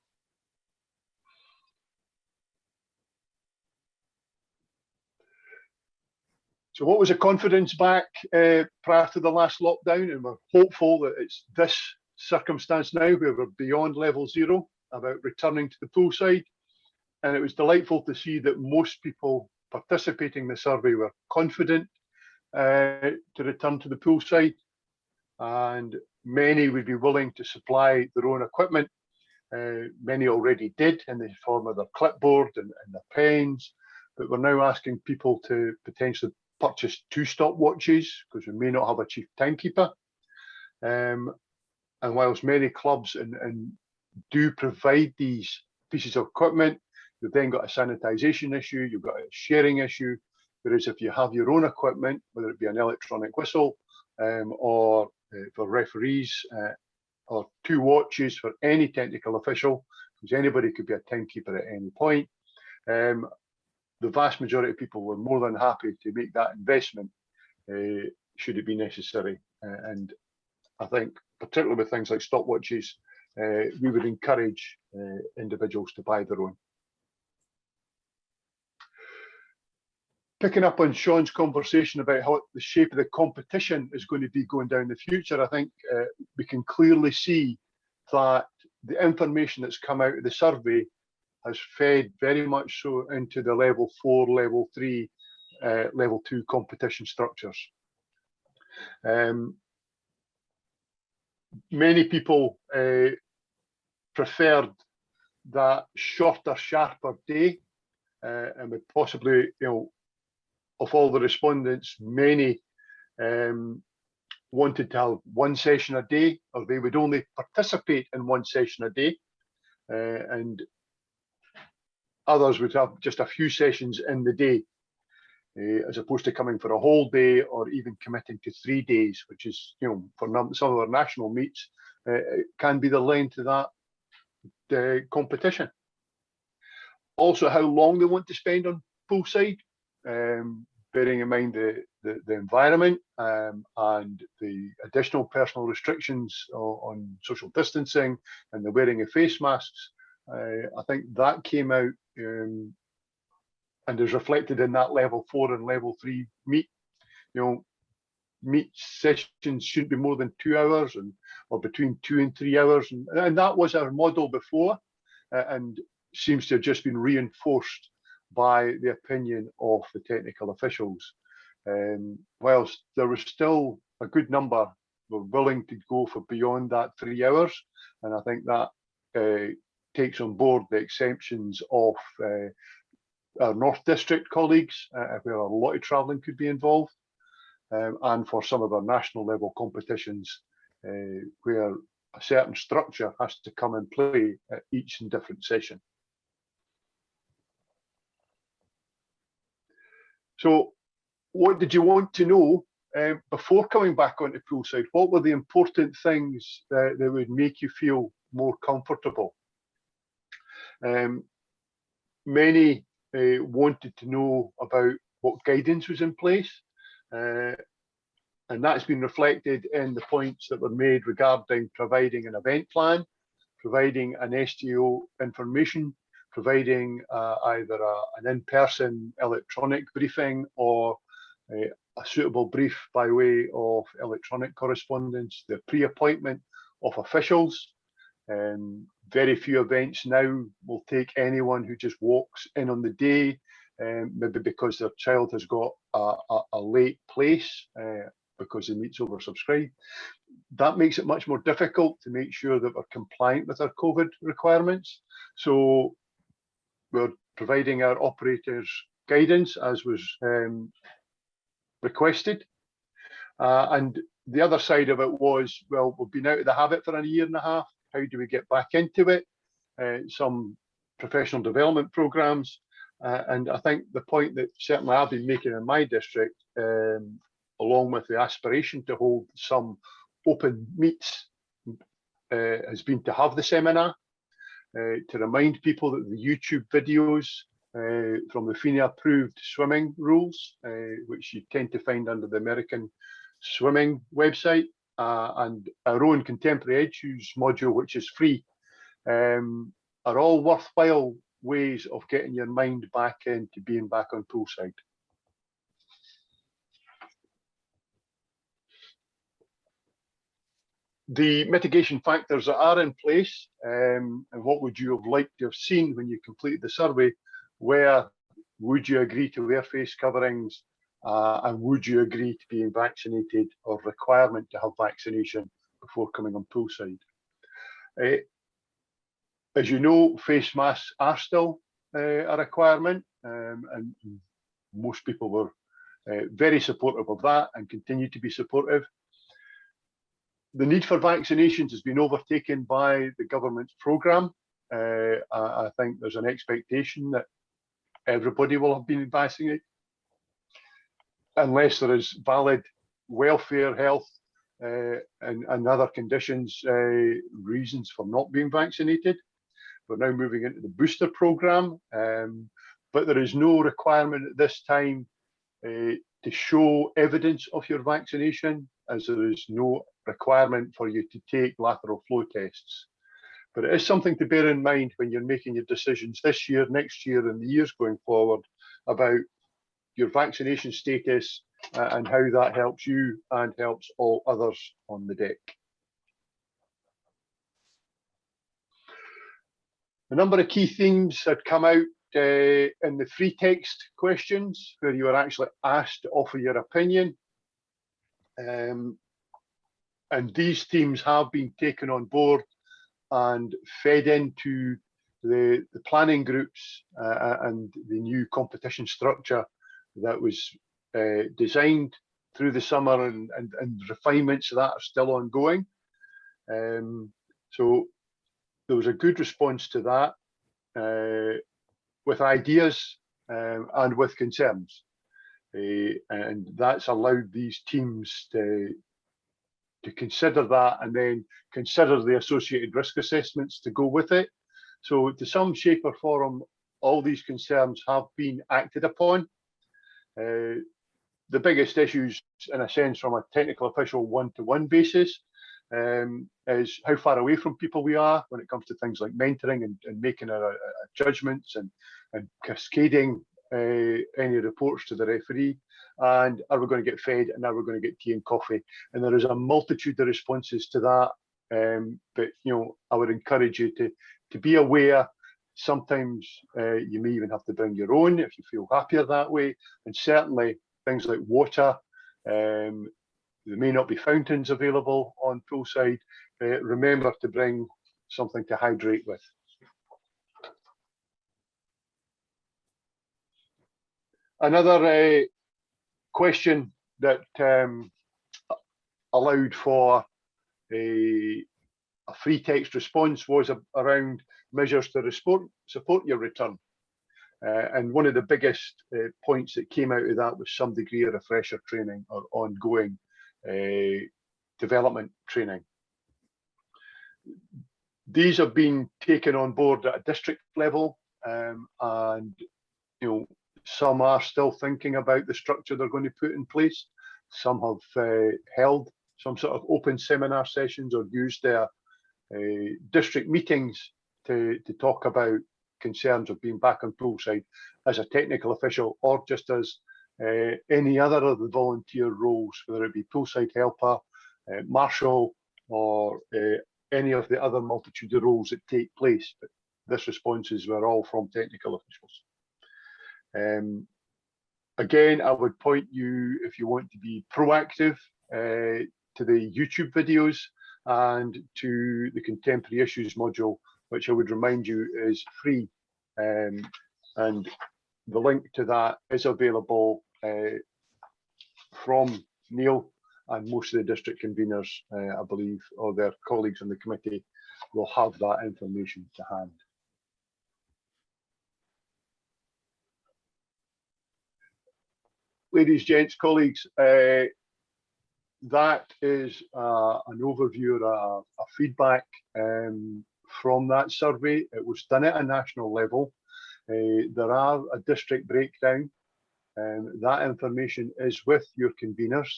[SPEAKER 7] So what was the confidence back prior to the last lockdown? And we're hopeful that it's this circumstance now where we're beyond level 0 about returning to the poolside. And it was delightful to see that most people participating in the survey were confident to return to the poolside, and many would be willing to supply their own equipment. Many already did in the form of their clipboard and their pens, but we're now asking people to potentially purchase 2 stopwatches because we may not have a chief timekeeper. And whilst many clubs and do provide these pieces of equipment, you've then got a sanitisation issue, you've got a sharing issue. Whereas if you have your own equipment, whether it be an electronic whistle or for referees, or 2 watches for any technical official, because anybody could be a timekeeper at any point, the vast majority of people were more than happy to make that investment should it be necessary. And I think particularly with things like stopwatches, we would encourage individuals to buy their own. Picking up on Sean's conversation about how the shape of the competition is going to be going down the future, I think we can clearly see that the information that's come out of the survey has fed very much so into the level 4, level 3, level 2 competition structures. Many people preferred that shorter, sharper day, and would possibly, of all the respondents, many wanted to have one session a day, or they would only participate in one session a day, and others would have just a few sessions in the day, as opposed to coming for a whole day or even committing to 3 days, which is, you know, for some of our national meets, it can be the length of that competition. Also, how long they want to spend on poolside, bearing in mind the environment and the additional personal restrictions on social distancing and the wearing of face masks. I think that came out and is reflected in that level 4 and level 3 meet. You know, meet sessions shouldn't be more than 2 hours, or between 2 and 3 hours, and that was our model before, and seems to have just been reinforced by the opinion of the technical officials. Whilst there was still a good number were willing to go for beyond that 3 hours, and I think that takes on board the exemptions of our North District colleagues, where a lot of travelling could be involved, and for some of our national level competitions, where a certain structure has to come and play at each and different session. So what did you want to know before coming back onto poolside? What were the important things that would make you feel more comfortable? Many wanted to know about what guidance was in place, and that's been reflected in the points that were made regarding providing an event plan, providing an STO information, providing either an in-person electronic briefing or a suitable brief by way of electronic correspondence, the pre-appointment of officials. Very few events now will take anyone who just walks in on the day, maybe because their child has got a late place because the meet's oversubscribed. That makes it much more difficult to make sure that we're compliant with our COVID requirements. So we're providing our operators guidance as was requested. And the other side of it was, well, we've been out of the habit for 1.5 years. How do we get back into it? Some professional development programs. And I think the point that certainly I've been making in my district, along with the aspiration to hold some open meets, has been to have the seminar, to remind people that the YouTube videos from the FINA approved swimming rules, which you tend to find under the American Swimming website, and our own Contemporary Edge module, which is free, are all worthwhile ways of getting your mind back into being back on poolside. The mitigation factors that are in place, and what would you have liked to have seen when you completed the survey? Where would you agree to wear face coverings, and would you agree to being vaccinated, or requirement to have vaccination before coming on poolside? As you know, face masks are still a requirement, and most people were very supportive of that and continue to be supportive. The need for vaccinations has been overtaken by the government's programme. I think there's an expectation that everybody will have been vaccinated, unless there is valid welfare, health, and other conditions, reasons for not being vaccinated. We're now moving into the booster programme, but there is no requirement at this time to show evidence of your vaccination, as there is no requirement for you to take lateral flow tests. But it is something to bear in mind when you're making your decisions this year, next year, and the years going forward about your vaccination status and how that helps you and helps all others on the deck. A number of key themes had come out in the free text questions, where you were actually asked to offer your opinion. And these themes have been taken on board and fed into the planning groups and the new competition structure that was designed through the summer, and refinements of that are still ongoing. So there was a good response to that, with ideas and with concerns. And that's allowed these teams to consider that, and then consider the associated risk assessments to go with it. So to some shape or form, all these concerns have been acted upon. The biggest issues, in a sense, from a technical official one-to-one basis, is how far away from people we are when it comes to things like mentoring and making our judgments and cascading any reports to the referee. And are we going to get fed, and are we going to get tea and coffee? And there is a multitude of responses to that. But I would encourage you to be aware. Sometimes you may even have to bring your own if you feel happier that way. And certainly things like water, there may not be fountains available on poolside. Remember to bring something to hydrate with. Another question that allowed for a free text response was around measures to support your return. And one of the biggest points that came out of that was some degree of refresher training or ongoing development training. These have been taken on board at a district level, and some are still thinking about the structure they're going to put in place. Some have held some sort of open seminar sessions or used their district meetings to talk about concerns of being back on poolside as a technical official, or just as any other of the volunteer roles, whether it be poolside helper, marshal, or any of the other multitude of roles that take place. But this responses were all from technical officials. Again, I would point you, if you want to be proactive, to the YouTube videos and to the contemporary issues module, which I would remind you is free. And the link to that is available from Neil, and most of the district conveners, I believe, or their colleagues on the committee will have that information to hand. Ladies, gents, colleagues, that is an overview or a feedback from that survey. It was done at a national level. There are a district breakdown, and that information is with your conveners.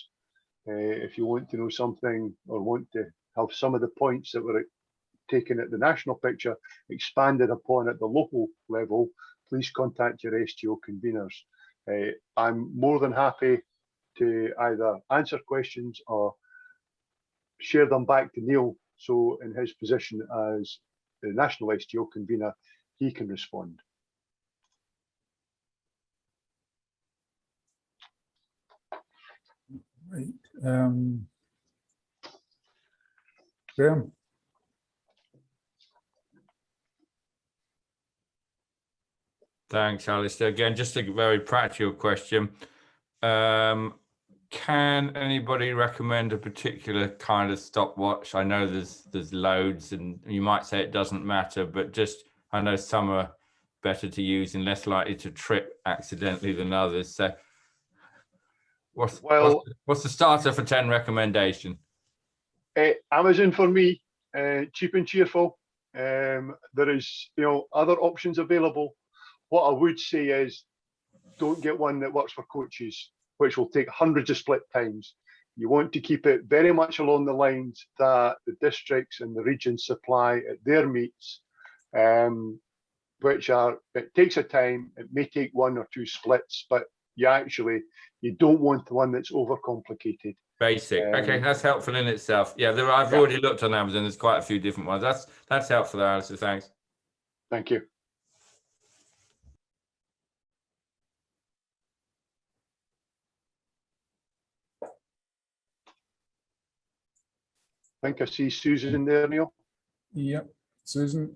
[SPEAKER 7] If you want to know something or want to have some of the points that were taken at the national picture expanded upon at the local level, please contact your STO conveners. I'm more than happy to either answer questions or share them back to Neil, so in his position as the national STO convener, he can respond.
[SPEAKER 1] Right. Graham.
[SPEAKER 6] Thanks, Alistair. Again, just a very practical question. Can anybody recommend a particular kind of stopwatch? I know there's loads, and you might say it doesn't matter, but just I know some are better to use and less likely to trip accidentally than others. So what's the starter for 10 recommendation?
[SPEAKER 7] Amazon for me, cheap and cheerful. There is other options available. What I would say is, don't get one that works for coaches, which will take hundreds of split times. You want to keep it very much along the lines that the districts and the regions supply at their meets, which are, it takes a time, it may take one or two splits, but you don't want the one that's overcomplicated.
[SPEAKER 6] Basic. Okay, that's helpful in itself. Yeah, I've already looked on Amazon. There's quite a few different ones. That's helpful, Alistair. Thanks.
[SPEAKER 7] Thank you. I think I see Susan in there, Neil.
[SPEAKER 1] Yep, Susan.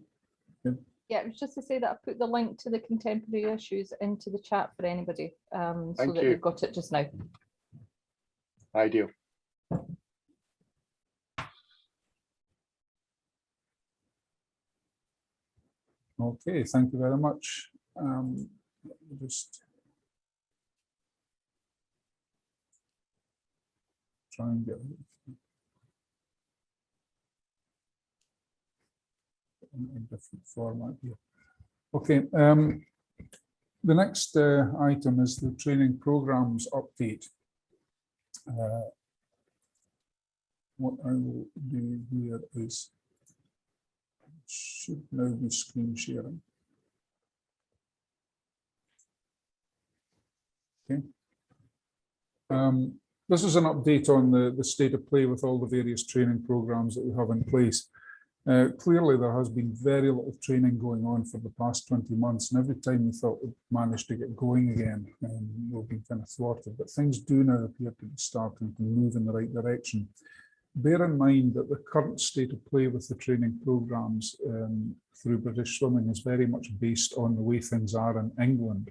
[SPEAKER 1] Good.
[SPEAKER 8] Yeah, it was just to say that I put the link to the contemporary issues into the chat for anybody, so that you've got it just now.
[SPEAKER 7] Ideal.
[SPEAKER 1] Okay, thank you very much. Let me just try and get in a different format here. Okay, the next item is the training programs update. What I will do here is should now be screen sharing. Okay. This is an update on the state of play with all the various training programs that we have in place. Clearly, there has been very little training going on for the past 20 months, and every time we thought we'd managed to get going again, we've been kind of thwarted. But things do now appear to be starting to move in the right direction. Bear in mind that the current state of play with the training programs through British Swimming is very much based on the way things are in England.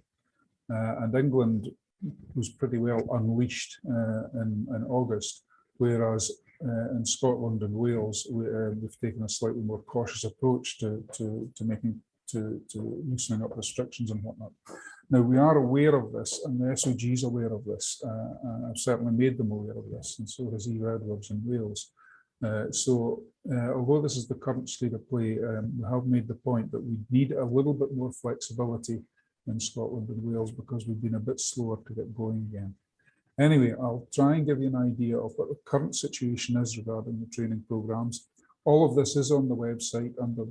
[SPEAKER 1] And England was pretty well unleashed in August, whereas in Scotland and Wales, we've taken a slightly more cautious approach to loosening up restrictions and whatnot. Now, we are aware of this, and the SOG is aware of this. I've certainly made them aware of this, and so has Eva Edwards in Wales. Although this is the current state of play, we have made the point that we need a little bit more flexibility in Scotland and Wales because we've been a bit slower to get going again. Anyway, I'll try and give you an idea of what the current situation is regarding the training programs. All of this is on the website under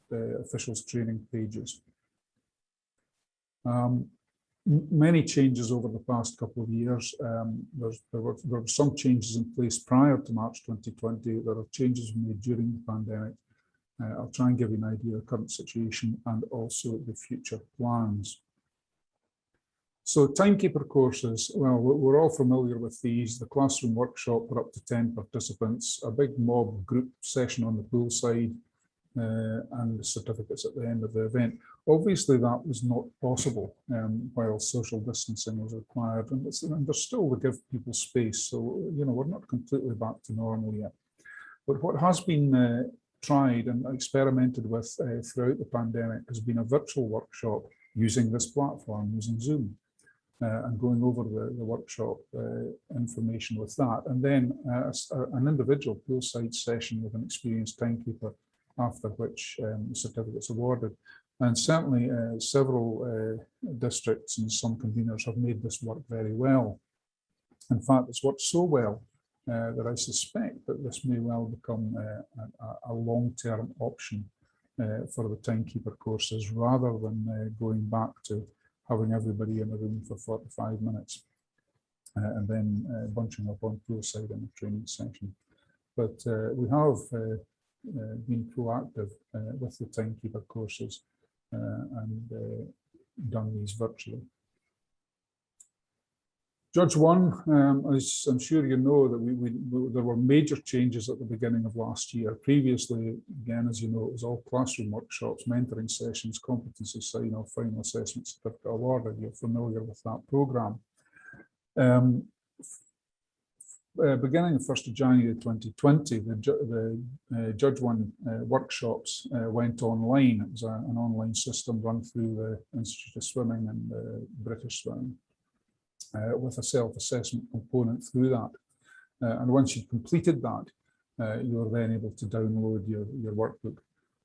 [SPEAKER 1] the officials training pages. Many changes over the past couple of years. There were some changes in place prior to March 2020. There are changes made during the pandemic. I'll try and give you an idea of the current situation and also the future plans. So timekeeper courses, well, we're all familiar with these. The classroom workshop for up to 10 participants, a big mob group session on the poolside, and the certificates at the end of the event. Obviously, that was not possible while social distancing was required, and there's still to give people space. So, you know, we're not completely back to normal yet. But what has been tried and experimented with throughout the pandemic has been a virtual workshop using this platform, using Zoom, and going over the workshop information with that. And then an individual poolside session with an experienced timekeeper, after which the certificate's awarded. And certainly several districts and some conveners have made this work very well. In fact, it's worked so well that I suspect that this may well become a long-term option for the timekeeper courses, rather than going back to having everybody in a room for 45 minutes and then bunching up on poolside in a training session. But we have been proactive with the timekeeper courses and done these virtually. Judge 1, as I'm sure you know, that there were major changes at the beginning of last year. Previously, again, as you know, it was all classroom workshops, mentoring sessions, competency sign-off, final assessment certificate awarded. You're familiar with that programme. Beginning the 1st of January 2020, the Judge 1 workshops went online. It was an online system run through the Institute of Swimming and British Swimming, with a self-assessment component through that. And once you'd completed that, you were then able to download your workbook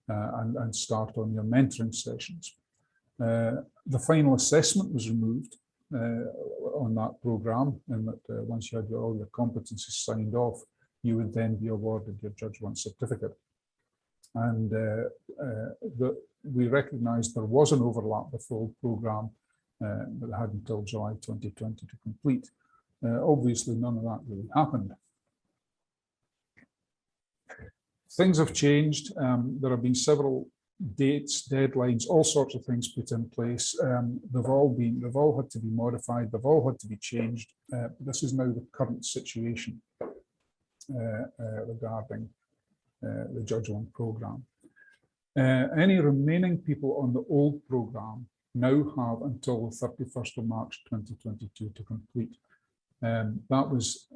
[SPEAKER 1] and start on your mentoring sessions. The final assessment was removed on that programme, and that once you had all your competencies signed off, you would then be awarded your Judge 1 certificate. And we recognised there was an overlap with the old programme, but it had until July 2020 to complete. Obviously, none of that really happened. Things have changed. There have been several dates, deadlines, all sorts of things put in place. They've all had to be modified. They've all had to be changed. This is now the current situation regarding the Judge 1 programme. Any remaining people on the old programme now have until the 31st of March 2022 to complete. That was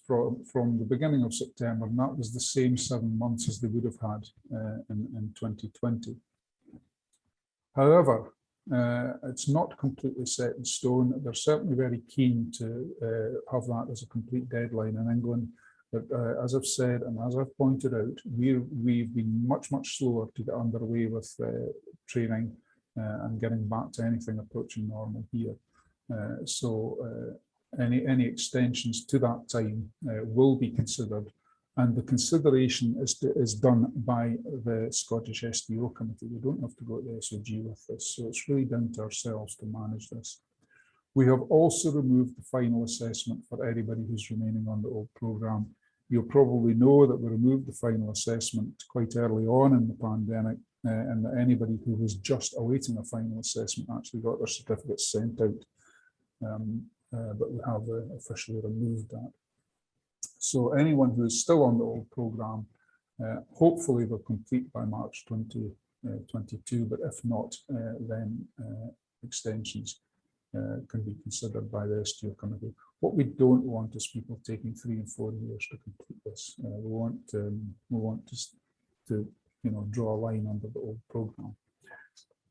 [SPEAKER 1] from the beginning of September, and that was the same 7 months as they would have had in 2020. However, it's not completely set in stone. They're certainly very keen to have that as a complete deadline in England. But as I've said, and as I've pointed out, we've been much slower to get underway with training and getting back to anything approaching normal here. Any extensions to that time will be considered, and the consideration is done by the Scottish STO committee. We don't have to go to the SOG with this, so it's really down to ourselves to manage this. We have also removed the final assessment for anybody who's remaining on the old programme. You'll probably know that we removed the final assessment quite early on in the pandemic, and that anybody who was just awaiting a final assessment actually got their certificates sent out. But we have officially removed that. So anyone who is still on the old programme, hopefully they'll complete by March 2022, but if not, then extensions can be considered by the STO committee. What we don't want is people taking 3 and 4 years to complete this. We want to draw a line under the old programme.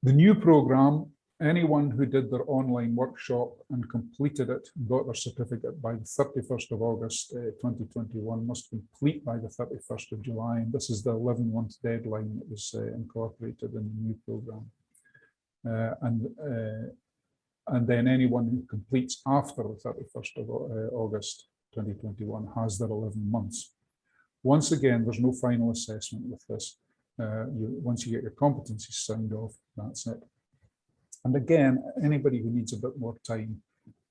[SPEAKER 1] The new programme, anyone who did their online workshop and completed it, got their certificate by the 31st of August 2021, must complete by the 31st of July. And this is the 11-month deadline that was incorporated in the new programme. And then anyone who completes after the 31st of August 2021 has their 11 months. Once again, there's no final assessment with this. Once you get your competencies signed off, that's it. And again, anybody who needs a bit more time,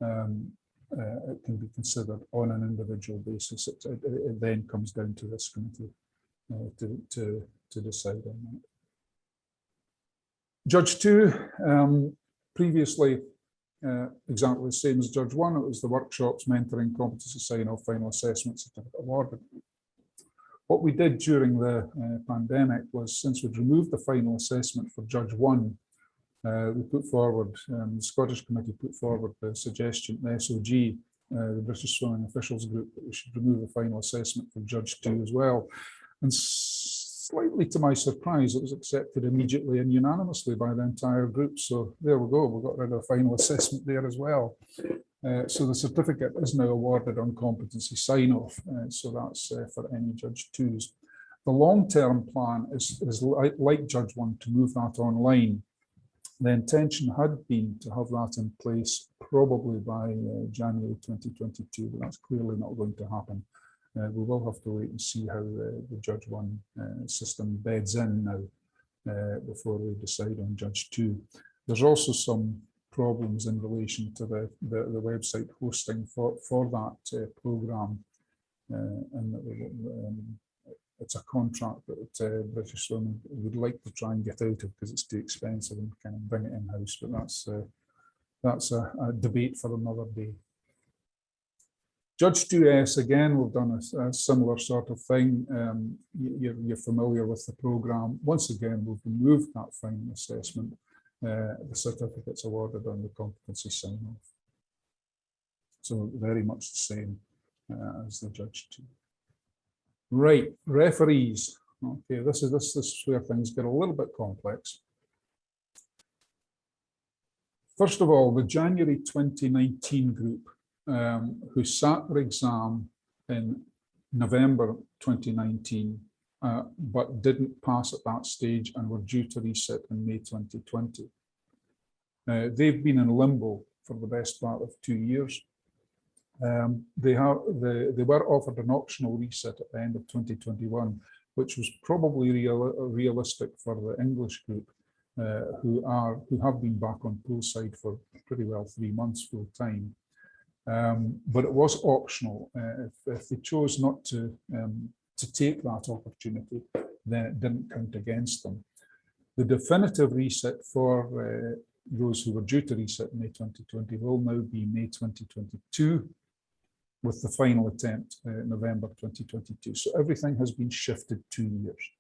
[SPEAKER 1] it can be considered on an individual basis. It then comes down to this committee to decide on that. Judge 2, previously, exactly the same as Judge 1. It was the workshops, mentoring, competency sign-off, final assessment, certificate awarded. What we did during the pandemic was, since we'd removed the final assessment for Judge 1, we put forward, the Scottish Committee put forward the suggestion, the SOG, the British Swimming Officials Group, that we should remove the final assessment for Judge 2 as well. And slightly to my surprise, it was accepted immediately and unanimously by the entire group. So there we go, we got rid of the final assessment there as well. So the certificate is now awarded on competency sign-off. So that's for any Judge 2s. The long-term plan is like Judge 1, to move that online. The intention had been to have that in place probably by January 2022, but that's clearly not going to happen. We will have to wait and see how the Judge 1 system beds in now before we decide on Judge 2. There's also some problems in relation to the website hosting for that programme, and it's a contract that British Swimming would like to try and get out of because it's too expensive and kind of bring it in-house, but that's a debate for another day. Judge 2S, again, we've done a similar sort of thing. You're familiar with the programme. Once again, we've removed that final assessment. The certificate's awarded on the competency sign-off. So very much the same as the Judge 2. Right, referees. Okay, this is where things get a little bit complex. First of all, the January 2019 group who sat their exam in November 2019, but didn't pass at that stage and were due to resit in May 2020. They've been in limbo for the best part of 2 years. They were offered an optional reset at the end of 2021, which was probably realistic for the English group, who have been back on poolside for pretty well 3 months full time. But it was optional. If they chose not to take that opportunity, then it didn't count against them. The definitive reset for those who were due to reset May 2020 will now be May 2022, with the final attempt November 2022. So everything has been shifted 2 years.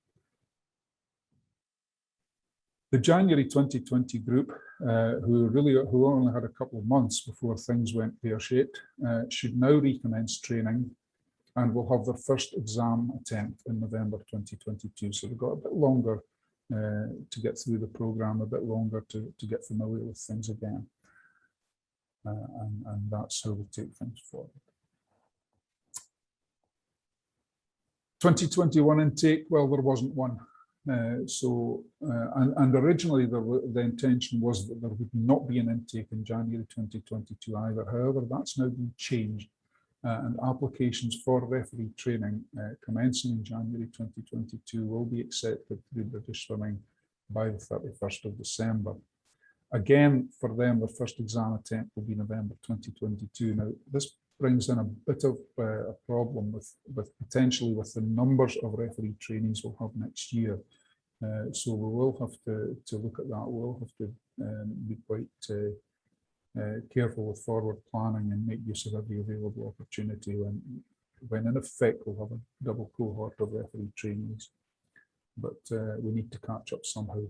[SPEAKER 1] The January 2020 group, who only had a couple of months before things went pear-shaped, should now recommence training and will have their first exam attempt in November 2022. So they've got a bit longer to get through the programme, a bit longer to get familiar with things again. And that's how we take things forward. 2021 intake, well, there wasn't one. And originally the intention was that there would not be an intake in January 2022 either. However, that's now been changed, and applications for referee training commencing in January 2022 will be accepted through British Swimming by the 31st of December. Again, for them, the first exam attempt will be November 2022. Now, this brings in a bit of a problem with potentially with the numbers of referee trainees we'll have next year. So we will have to look at that. We'll have to be quite careful with forward planning and make use of every available opportunity when in effect we'll have a double cohort of referee trainees. But we need to catch up somehow.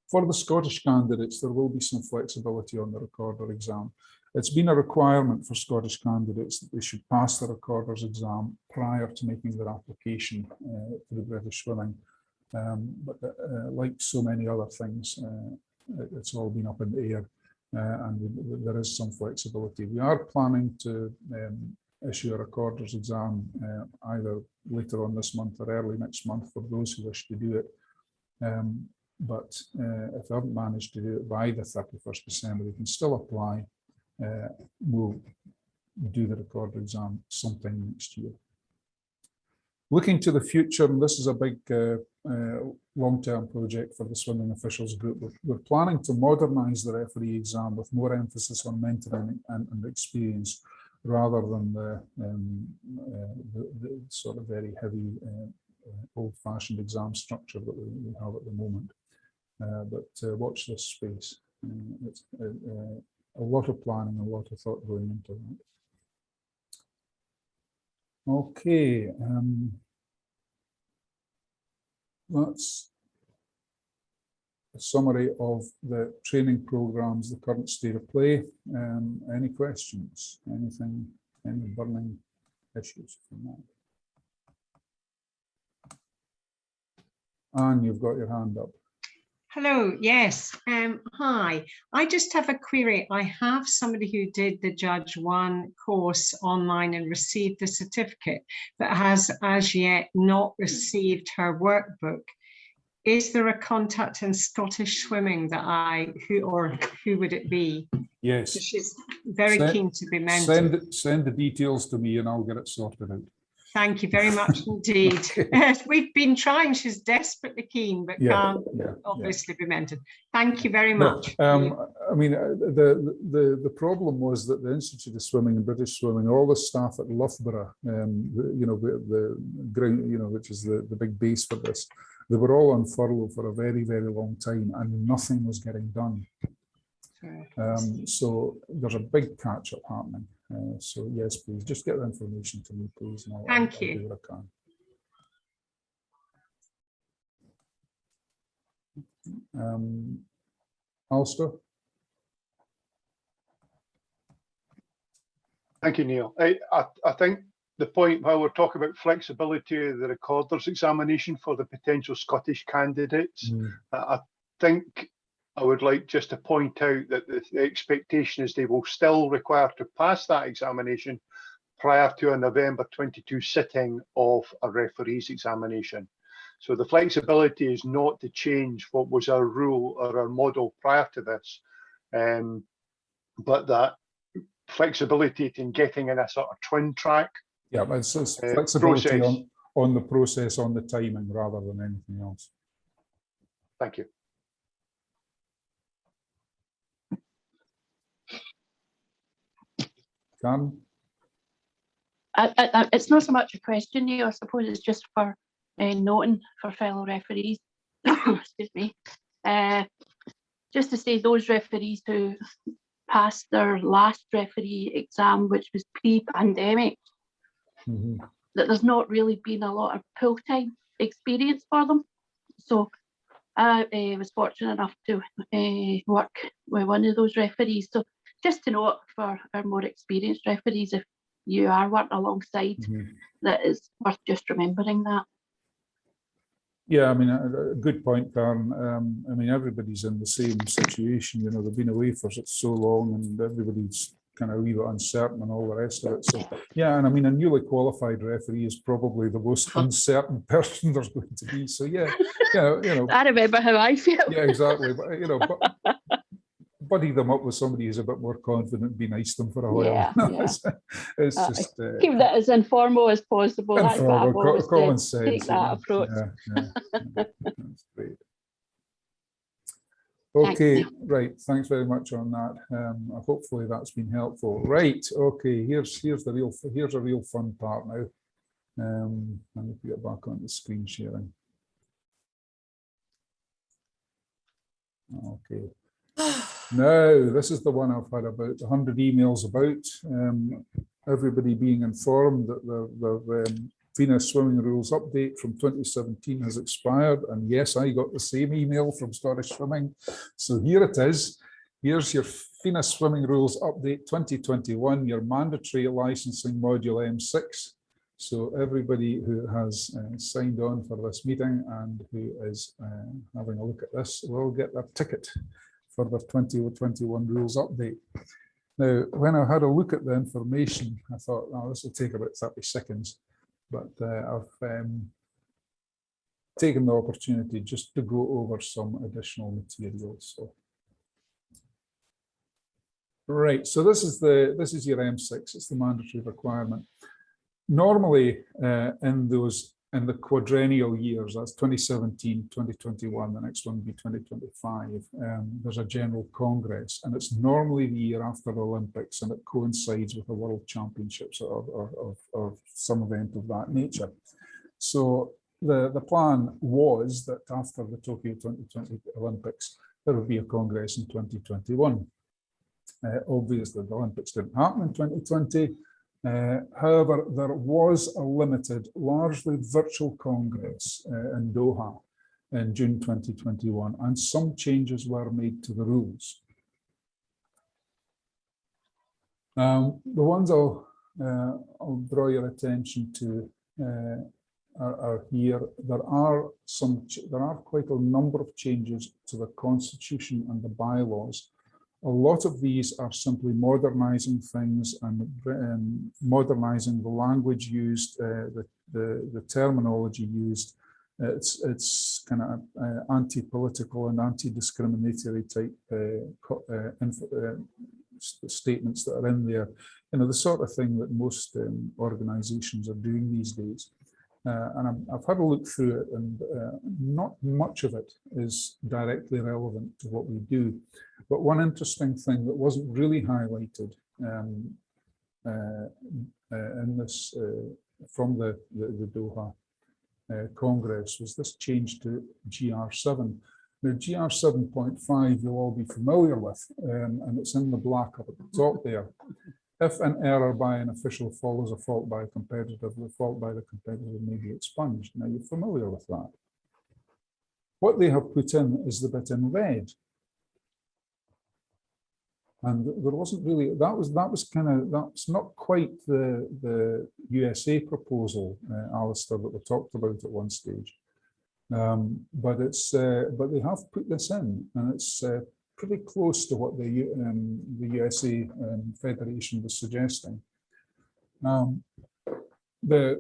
[SPEAKER 1] For the Scottish candidates, there will be some flexibility on the recorder exam. It's been a requirement for Scottish candidates that they should pass the recorder's exam prior to making their application to the British Swimming. But like so many other things, it's all been up in the air, and there is some flexibility. We are planning to issue a recorder's exam either later on this month or early next month for those who wish to do it. But if they haven't managed to do it by the 31st December, they can still apply. We'll do the recorder exam sometime next year. Looking to the future, and this is a big long-term project for the Swimming Officials Group, we're planning to modernise the referee exam with more emphasis on mentoring and experience rather than the sort of very heavy old-fashioned exam structure that we have at the moment. But watch this space. It's a lot of planning, a lot of thought going into that. Okay, that's a summary of the training programs, the current state of play. Any questions? Anything? Any burning issues from that? Anne, you've got your hand up.
[SPEAKER 9] Hello, yes. Hi, I just have a query. I have somebody who did the Judge 1 course online and received the certificate, but has as yet not received her workbook. Is there a contact in Scottish Swimming that who would it be?
[SPEAKER 1] Yes.
[SPEAKER 9] She's very keen to be mentored.
[SPEAKER 1] Send the details to me and I'll get it sorted out.
[SPEAKER 9] Thank you very much indeed. We've been trying, she's desperately keen, but can't obviously be mentored. Thank you very much.
[SPEAKER 1] No, I mean, the problem was that the Institute of Swimming and British Swimming, all the staff at Loughborough, you know, the ground, you know, which is the big base for this, they were all on furlough for a very, very long time and nothing was getting done. So there's a big catch-up happening. So yes, please just get the information to me, please. And I'll do what I can. Alistair?
[SPEAKER 7] Thank you, Neil. I think the point while we're talking about flexibility of the recorder's examination for the potential Scottish candidates, I think I would like just to point out that the expectation is they will still require to pass that examination prior to a November 22 sitting of a referee's examination. So the flexibility is not to change what was our rule or our model prior to this, but that flexibility in getting in a sort of twin track.
[SPEAKER 1] Yeah, but it's flexibility on the process, on the timing rather than anything else.
[SPEAKER 7] Thank you.
[SPEAKER 1] Karen?
[SPEAKER 5] It's not so much a question here, I suppose it's just for noting for fellow referees. Excuse me. Just to say those referees who passed their last referee exam, which was pre-pandemic, that there's not really been a lot of full-time experience for them. So I was fortunate enough to work with one of those referees. So just to note for our more experienced referees, if you are working alongside, that is worth just remembering that.
[SPEAKER 1] Yeah, I mean, a good point, Karen. I mean, everybody's in the same situation. You know, they've been away for so long, and everybody's kind of a wee bit uncertain and all the rest of it. So, yeah, and I mean, a newly qualified referee is probably the most uncertain person there's going to be. So, yeah, you know.
[SPEAKER 5] I remember how I feel.
[SPEAKER 1] Yeah, exactly. But, you know, buddy them up with somebody who's a bit more confident, be nice to them for a while.
[SPEAKER 5] Yeah,
[SPEAKER 1] You know,
[SPEAKER 5] yeah.
[SPEAKER 1] it's just
[SPEAKER 5] keep that as informal as possible. That's what I've
[SPEAKER 1] informal,
[SPEAKER 5] always
[SPEAKER 1] common
[SPEAKER 5] said.
[SPEAKER 1] sense.
[SPEAKER 5] Take that approach.
[SPEAKER 1] Yeah. That's great. Okay, right. Thanks very much on that. Hopefully that's been helpful. Right. Okay. Here's a real fun part now. Let me get back on the screen sharing. Okay. Now, this is the one I've had about 100 emails about. Everybody being informed that the Venus swimming rules update from 2017 has expired. And yes, I got the same email from Scottish Swimming. So here it is. Here's your Venus swimming rules update 2021, your mandatory licensing module M6. So everybody who has signed on for this meeting and who is having a look at this will get their ticket for the 2021 rules update. Now, when I had a look at the information, I thought, oh, this will take about 30 seconds, but I've taken the opportunity just to go over some additional materials. So, right, so this is your M6. It's the mandatory requirement. Normally, in the quadrennial years, that's 2017, 2021, the next one will be 2025, there's a general congress, and it's normally the year after the Olympics, and it coincides with the World Championships or some event of that nature. So the plan was that after the Tokyo 2020 Olympics, there would be a congress in 2021. Obviously, the Olympics didn't happen in 2020. However, there was a limited, largely virtual congress in Doha in June 2021, and some changes were made to the rules. The ones I'll draw your attention to are here. There are quite a number of changes to the Constitution and the bylaws. A lot of these are simply modernizing things and modernizing the language used, the terminology used. It's kind of anti-political and anti-discriminatory type statements that are in there. You know, the sort of thing that most organizations are doing these days. And I've had a look through it, and not much of it is directly relevant to what we do. But one interesting thing that wasn't really highlighted in this from the Doha Congress was this change to GR7. Now, GR 7.5 you'll all be familiar with, and it's in the black up at the top there. If an error by an official follows a fault by a competitor, the fault by the competitor may be expunged. Now, you're familiar with that. What they have put in is the bit in red. And there wasn't really, that's not quite the USA proposal, Alistair, that we talked about at one stage. But they have put this in, and it's pretty close to what the USA Federation was suggesting. The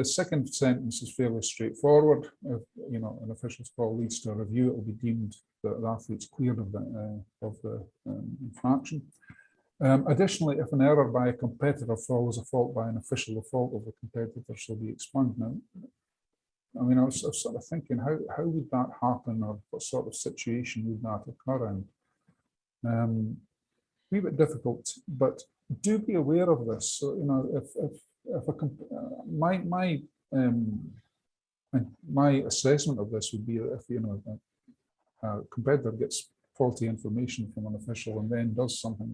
[SPEAKER 1] second sentence is fairly straightforward. If an official's call leads to a review, it will be deemed that the athlete's cleared of the infraction. Additionally, if an error by a competitor follows a fault by an official, the fault of the competitor shall be expunged. Now, I mean, I was sort of thinking, how would that happen, or what sort of situation would that occur in? A wee bit difficult, but do be aware of this. So, my assessment of this would be that if a competitor gets faulty information from an official and then does something,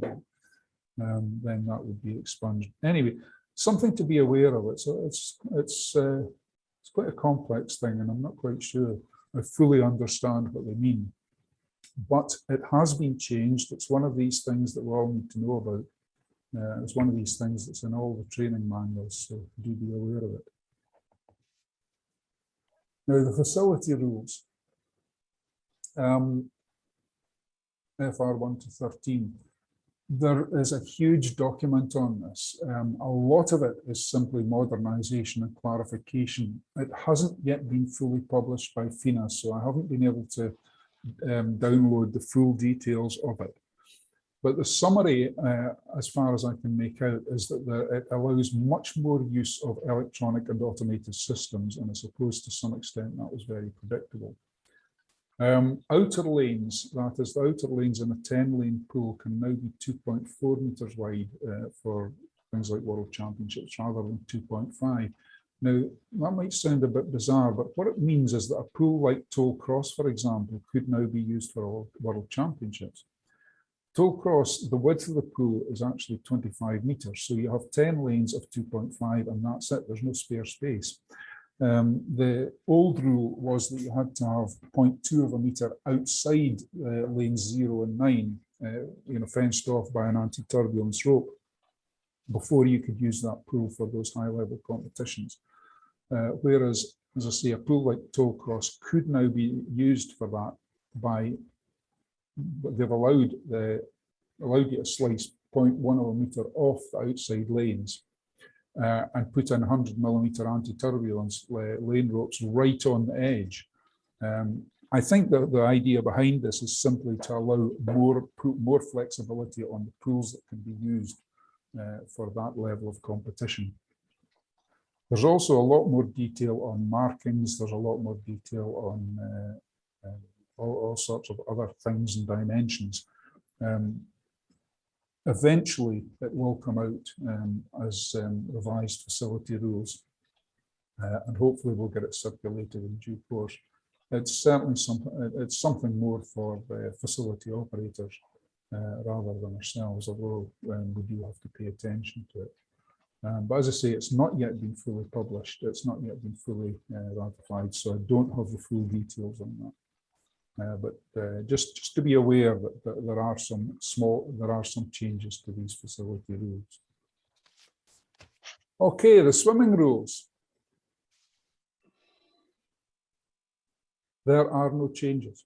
[SPEAKER 1] then that would be expunged. Anyway, something to be aware of. It's quite a complex thing, and I'm not quite sure. I fully understand what they mean. But it has been changed. It's one of these things that we all need to know about. It's one of these things that's in all the training manuals, so do be aware of it. Now, the facility rules, FR 1 to 13. There is a huge document on this. A lot of it is simply modernisation and clarification. It hasn't yet been fully published by FINA, so I haven't been able to download the full details of it. But the summary, as far as I can make out, is that it allows much more use of electronic and automated systems, and I suppose to some extent that was very predictable. Outer lanes, that is, the outer lanes in a 10-lane pool can now be 2.4 metres wide for things like World Championships rather than 2.5. Now, that might sound a bit bizarre, but what it means is that a pool like Tollcross, for example, could now be used for World Championships. Tollcross, the width of the pool is actually 25 metres, so you have 10 lanes of 2.5 and that's it, there's no spare space. The old rule was that you had to have 0.2 of a metre outside lanes 0 and 9, fenced off by an anti-turbulence rope before you could use that pool for those high-level competitions. Whereas, as I say, a pool like Tollcross could now be used for that but they've allowed you to slice 0.1 of a metre off the outside lanes and put in 100mm anti-turbulence lane ropes right on the edge. I think that the idea behind this is simply to allow more flexibility on the pools that can be used for that level of competition. There's also a lot more detail on markings. There's a lot more detail on all sorts of other things and dimensions. Eventually, it will come out as revised facility rules, and hopefully we'll get it circulated in due course. It's certainly something more for facility operators rather than ourselves, although we do have to pay attention to it. But as I say, it's not yet been fully published. It's not yet been fully ratified, so I don't have the full details on that. But just to be aware that there are some changes to these facility rules. Okay, the swimming rules. There are no changes.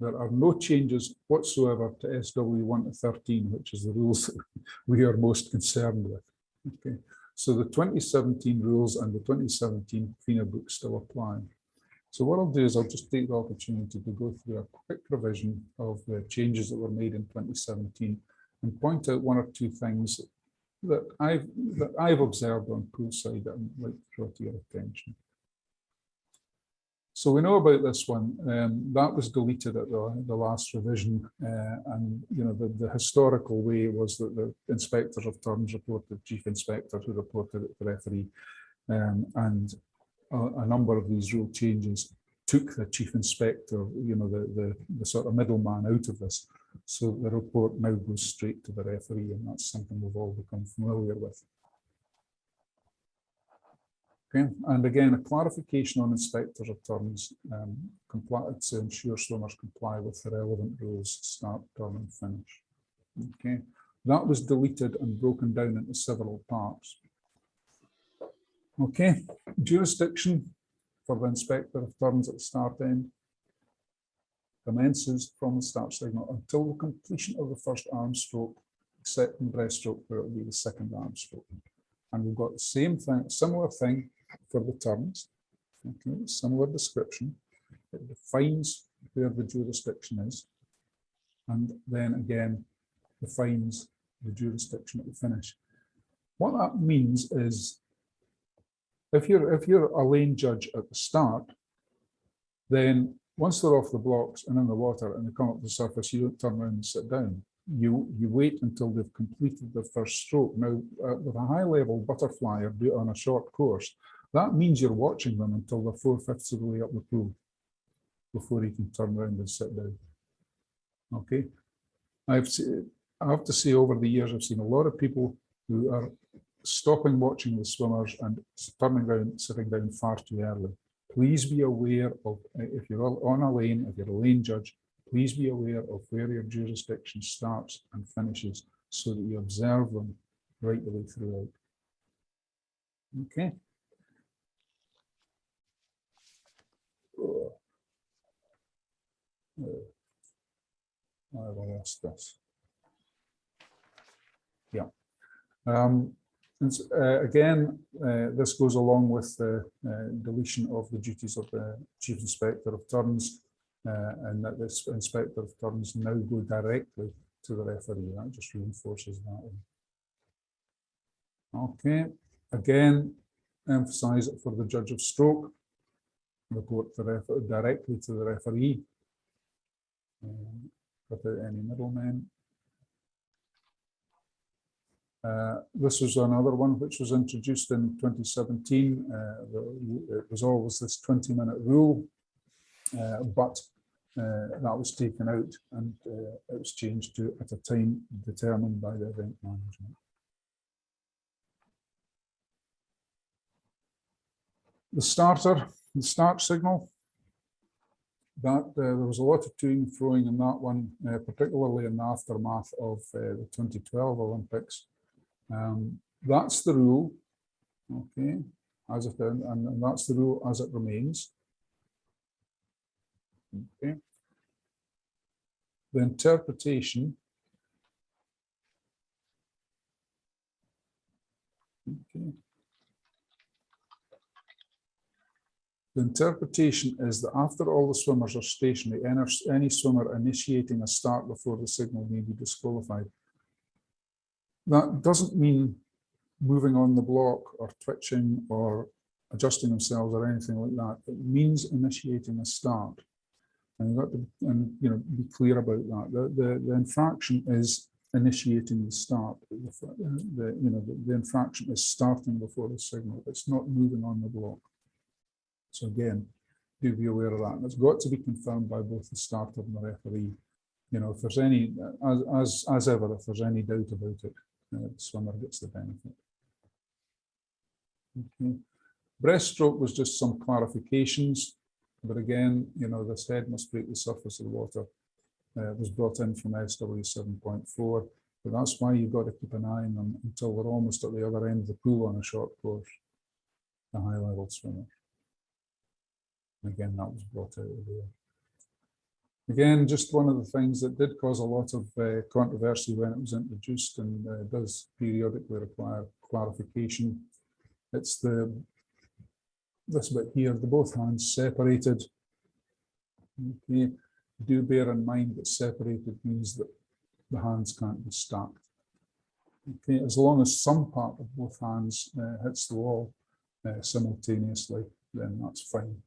[SPEAKER 1] There are no changes whatsoever to SW 1 to 13, which is the rules that we are most concerned with. Okay, so the 2017 rules and the 2017 FINA book still apply. So what I'll do is I'll just take the opportunity to go through a quick revision of the changes that were made in 2017 and point out one or two things that I've observed on poolside that I'd like to draw to your attention. So we know about this one. That was deleted at the last revision, and the historical way was that the inspectors of turns reported the chief inspector, who reported it to the referee, and a number of these rule changes took the chief inspector, the sort of middleman out of this. So the report now goes straight to the referee, and that's something we've all become familiar with. Okay, and again, a clarification on inspectors of turns to ensure swimmers comply with the relevant rules, start, turn, and finish. Okay, that was deleted and broken down into several parts. Okay, jurisdiction for the inspector of turns at the start end commences from the start signal until the completion of the first arm stroke, except in breaststroke, where it will be the second arm stroke. And we've got the same thing, similar thing for the turns. Okay, similar description. It defines where the jurisdiction is, and then again defines the jurisdiction at the finish. What that means is, if you're a lane judge at the start, then once they're off the blocks and in the water and they come up to the surface, you don't turn around and sit down. You wait until they've completed their first stroke. Now, with a high-level butterfly or on a short course, that means you're watching them until they're 4/5 of the way up the pool before you can turn around and sit down. Okay, I have to say, over the years, I've seen a lot of people who are stopping watching the swimmers and turning around, sitting down far too early. please be aware of, if you're on a lane, if you're a lane judge, please be aware of where your jurisdiction starts and finishes so that you observe them right the way throughout. Okay. I lost this. Yeah. Again, this goes along with the deletion of the duties of the Chief Inspector of Turns, and that this Inspector of Turns now go directly to the referee. That just reinforces that one. Okay. Again, emphasise it for the judge of stroke. Report directly to the referee without any middlemen. This was another one which was introduced in 2017. It was always this 20-minute rule, but that was taken out and it was changed to at a time determined by the event management. The starter, the start signal, that there was a lot of toing and froing in that one, particularly in the aftermath of the 2012 Olympics. That's the rule, okay, as it and that's the rule as it remains. Okay. The interpretation. Okay. The interpretation is that after all the swimmers are stationary, any swimmer initiating a start before the signal may be disqualified. That doesn't mean moving on the block or twitching or adjusting themselves or anything like that. It means initiating a start. And you've got to be clear about that. The infraction is initiating the start. The infraction is starting before the signal. It's not moving on the block. So again, do be aware of that. And it's got to be confirmed by both the starter and the referee. If there's any, as ever, if there's any doubt about it, the swimmer gets the benefit. Okay. Breaststroke was just some clarifications, but again, this head must break the surface of the water. It was brought in from SW 7.4, but that's why you've got to keep an eye on them until we're almost at the other end of the pool on a short course, the high-level swimmer. Again, that was brought out of there. Again, just one of the things that did cause a lot of controversy when it was introduced and does periodically require clarification. It's this bit here, the both hands separated. Okay. Do bear in mind that separated means that the hands can't be stacked. Okay. As long as some part of both hands hits the wall simultaneously, then that's fine.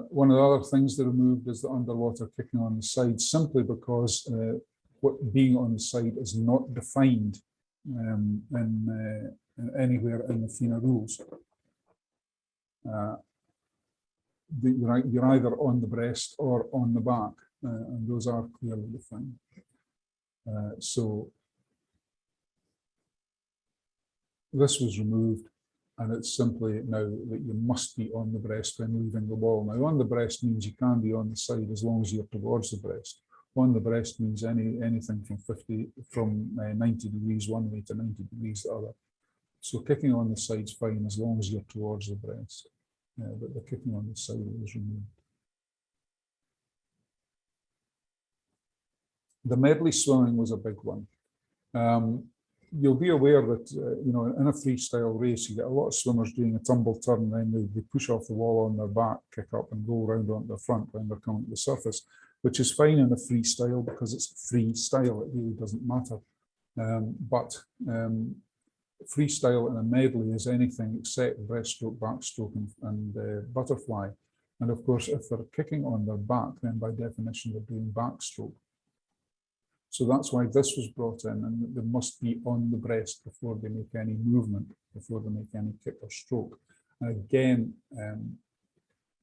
[SPEAKER 1] One of the other things they removed is the underwater kicking on the side, simply because what being on the side is not defined anywhere in the FINA rules. You're either on the breast or on the back, and those are clearly defined. So this was removed. And it's simply now that you must be on the breast when leaving the wall. Now, on the breast means you can be on the side as long as you're towards the breast. On the breast means anything from 90 degrees one way to 90 degrees the other. So kicking on the side's fine as long as you're towards the breast. But the kicking on the side was removed. The medley swimming was a big one. You'll be aware that in a freestyle race you get a lot of swimmers doing a tumble turn, then they push off the wall on their back, kick up and roll around onto the front when they're coming to the surface, which is fine in a freestyle because it's freestyle, it really doesn't matter. But freestyle in a medley is anything except breaststroke, backstroke and butterfly. And of course, if they're kicking on their back, then by definition they're doing backstroke. So that's why this was brought in, and they must be on the breast before they make any movement, before they make any kick or stroke. And again, it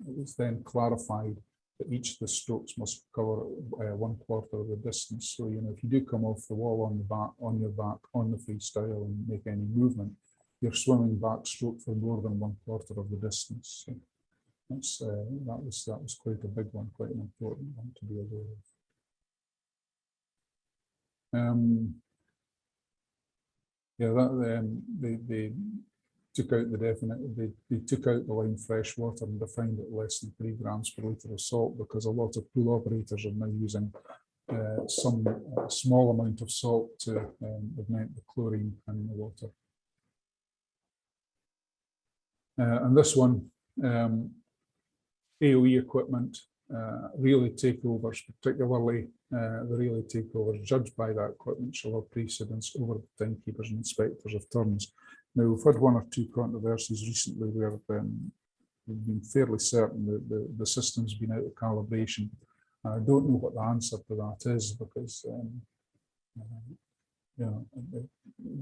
[SPEAKER 1] was then clarified that each of the strokes must cover 1/4 of the distance. So, if you do come off the wall on the back, on your back, on the freestyle and make any movement, you're swimming backstroke for more than 1/4 of the distance. So that's, that was quite a big one, quite an important one to be aware of. Yeah, they took out the they took out the line fresh water and defined it less than 3 grams per litre of salt, because a lot of pool operators are now using some small amount of salt to augment the chlorine in the water. And this one, AOE equipment, relay takeovers, particularly the relay takeovers judged by that equipment, shall have precedence over the timekeepers and inspectors of turns. Now, we've had 1 or 2 controversies recently where we've been fairly certain that the system's been out of calibration. I don't know what the answer to that is, because you know,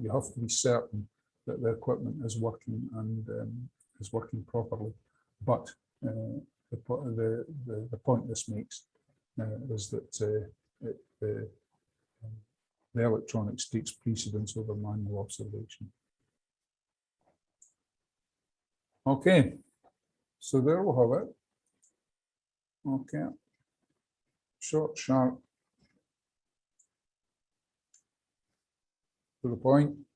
[SPEAKER 1] you have to be certain that the equipment is working and is working properly. But the point this makes is that the electronics takes precedence over manual observation. Okay, so there we'll have it. Okay, short, sharp, to the point.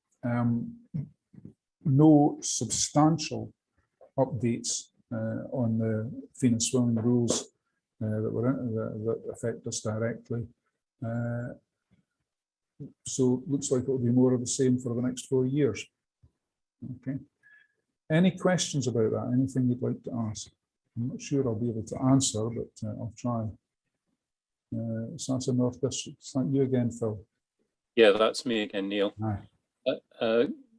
[SPEAKER 1] No substantial updates on the FENA swimming rules that affect us directly. So it looks like it'll be more of the same for the next 4 years. Okay. Any questions about that? Anything you'd like to ask? I'm not sure I'll be able to answer, but I'll try. Sansa North District, is that you again, Phil?
[SPEAKER 4] Yeah, that's me again, Neil.
[SPEAKER 1] Hi.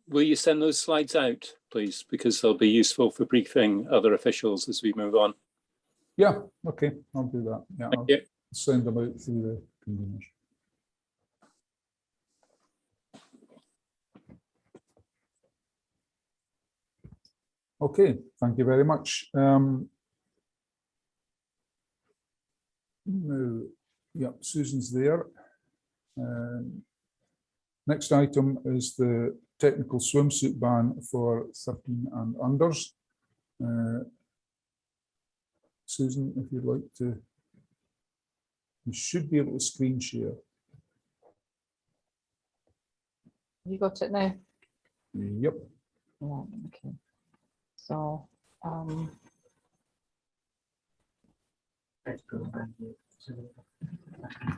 [SPEAKER 4] Will you send those slides out, please? Because they'll be useful for briefing other officials as we move on.
[SPEAKER 1] Yeah, okay, I'll do that. Yeah,
[SPEAKER 4] Thank you.
[SPEAKER 1] I'll send them out through the conveners. Okay, thank you very much. Now, yeah, Susan's there. Next item is the technical swimsuit ban for 13 and unders. Susan, if you'd like to, you should be able to screen share.
[SPEAKER 8] You got it now?
[SPEAKER 1] Yep.
[SPEAKER 8] Yeah, okay. So,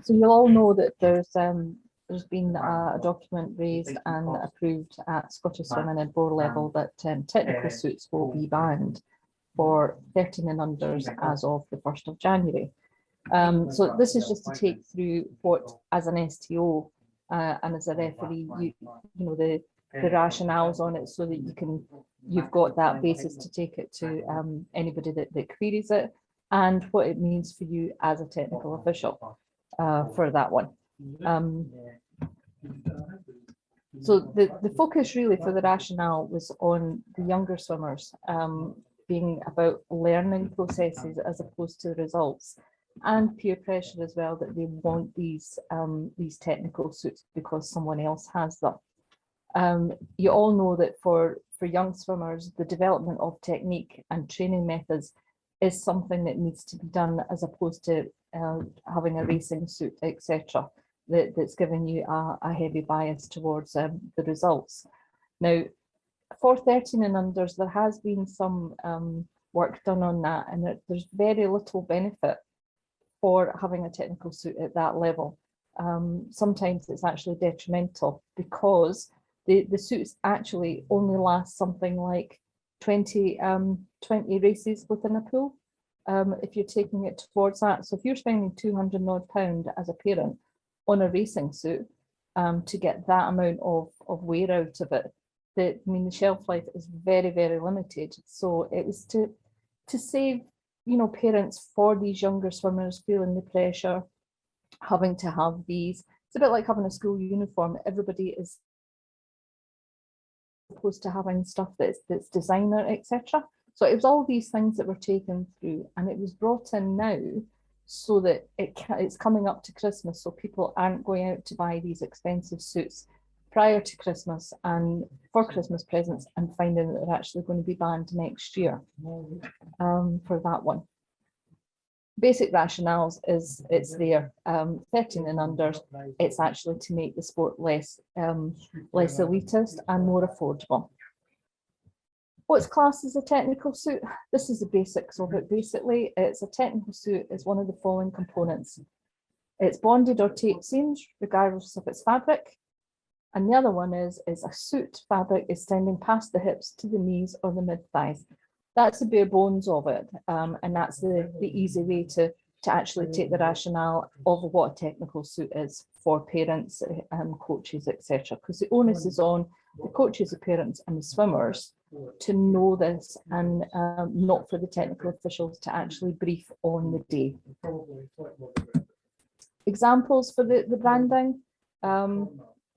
[SPEAKER 8] so you'll all know that there's been a document raised and approved at Scottish Swimming and board level that technical suits will be banned for 13 and unders as of the 1st of January. So this is just to take through what, as an STO and as a referee, you know the rationales on it, so that you've got that basis to take it to anybody that queries it, and what it means for you as a technical official for that one. So the focus really for the rationale was on the younger swimmers being about learning processes as opposed to results, and peer pressure as well, that they want these technical suits because someone else has them. You all know that for young swimmers, the development of technique and training methods is something that needs to be done, as opposed to having a racing suit, etc., that's giving you a heavy bias towards the results. Now, for 13 and unders, there has been some work done on that, and there's very little benefit for having a technical suit at that level. Sometimes it's actually detrimental, because the suits actually only last something like 20 races within a pool, if you're taking it towards that. So if you're spending £200 odd as a parent on a racing suit to get that amount of wear out of it, I mean, the shelf life is very, very limited. So it was to save, you know, parents for these younger swimmers feeling the pressure, having to have these. It's a bit like having a school uniform. Everybody is opposed to having stuff that's designer, etc. So it was all these things that were taken through, and it was brought in now so that it's coming up to Christmas, so people aren't going out to buy these expensive suits prior to Christmas and for Christmas presents, and finding that they're actually going to be banned next year for that one. Basic rationales is it's there, 13 and under, it's actually to make the sport less elitist and more affordable. What's classed as a technical suit? This is the basics of it. Basically, it's a technical suit is one of the following components. It's bonded or taped seams, regardless of its fabric. And the other one is a suit fabric extending past the hips to the knees or the mid-thighs. That's the bare bones of it, and that's the easy way to actually take the rationale of what a technical suit is for parents and coaches, etc. Because the onus is on the coaches, the parents and the swimmers to know this, and not for the technical officials to actually brief on the day. Examples for the branding.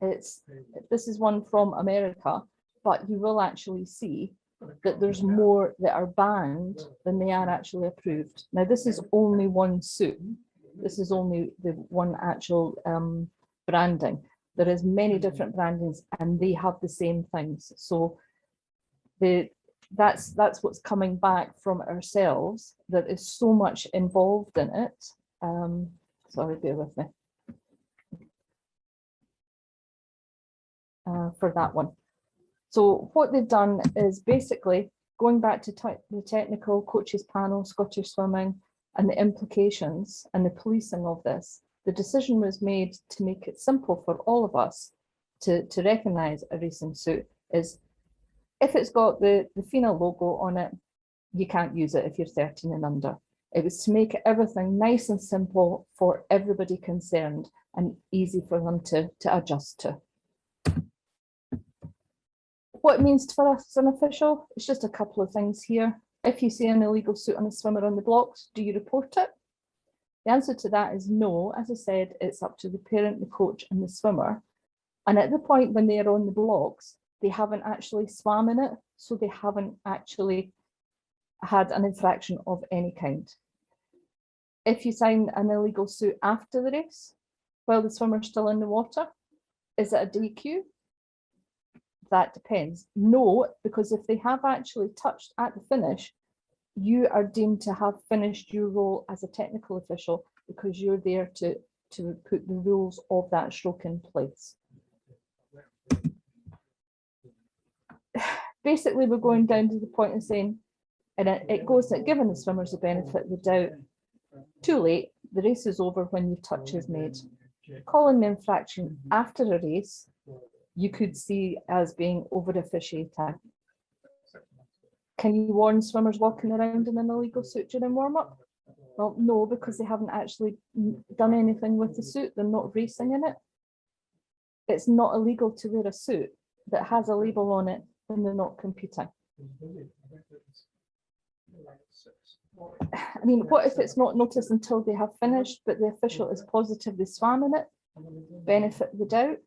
[SPEAKER 8] This is one from America, but you will actually see that there's more that are banned than they are actually approved. Now, this is only one suit. This is only the one actual branding. There is many different brandings and they have the same things. So that's what's coming back from ourselves. There is so much involved in it. Sorry, bear with me. For that one. So what they've done is basically going back to the technical coaches panel, Scottish Swimming, and the implications and the policing of this. The decision was made to make it simple for all of us to recognise a racing suit is if it's got the FINA logo on it, you can't use it if you're 13 and under. It was to make everything nice and simple for everybody concerned and easy for them to adjust to. What it means for us as an official, it's just a couple of things here. If you see an illegal suit on a swimmer on the blocks, do you report it? The answer to that is no. As I said, it's up to the parent, the coach and the swimmer. And at the point when they are on the blocks, they haven't actually swam in it, so they haven't actually had an infraction of any kind. If you sign an illegal suit after the race, while the swimmer's still in the water, is it a DQ? That depends. No, because if they have actually touched at the finish, you are deemed to have finished your role as a technical official because you're there to put the rules of that stroke in place. Basically, we're going down to the point of saying, and it goes that given the swimmers the benefit of the doubt, too late, the race is over when your touch is made. Calling the infraction after a race, you could see as being over officiating. Can you warn swimmers walking around in an illegal suit during warm-up? Well, no, because they haven't actually done anything with the suit. They're not racing in it. It's not illegal to wear a suit that has a label on it when they're not competing. I mean, what if it's not noticed until they have finished, but the official is positive they swam in it? Benefit of the doubt.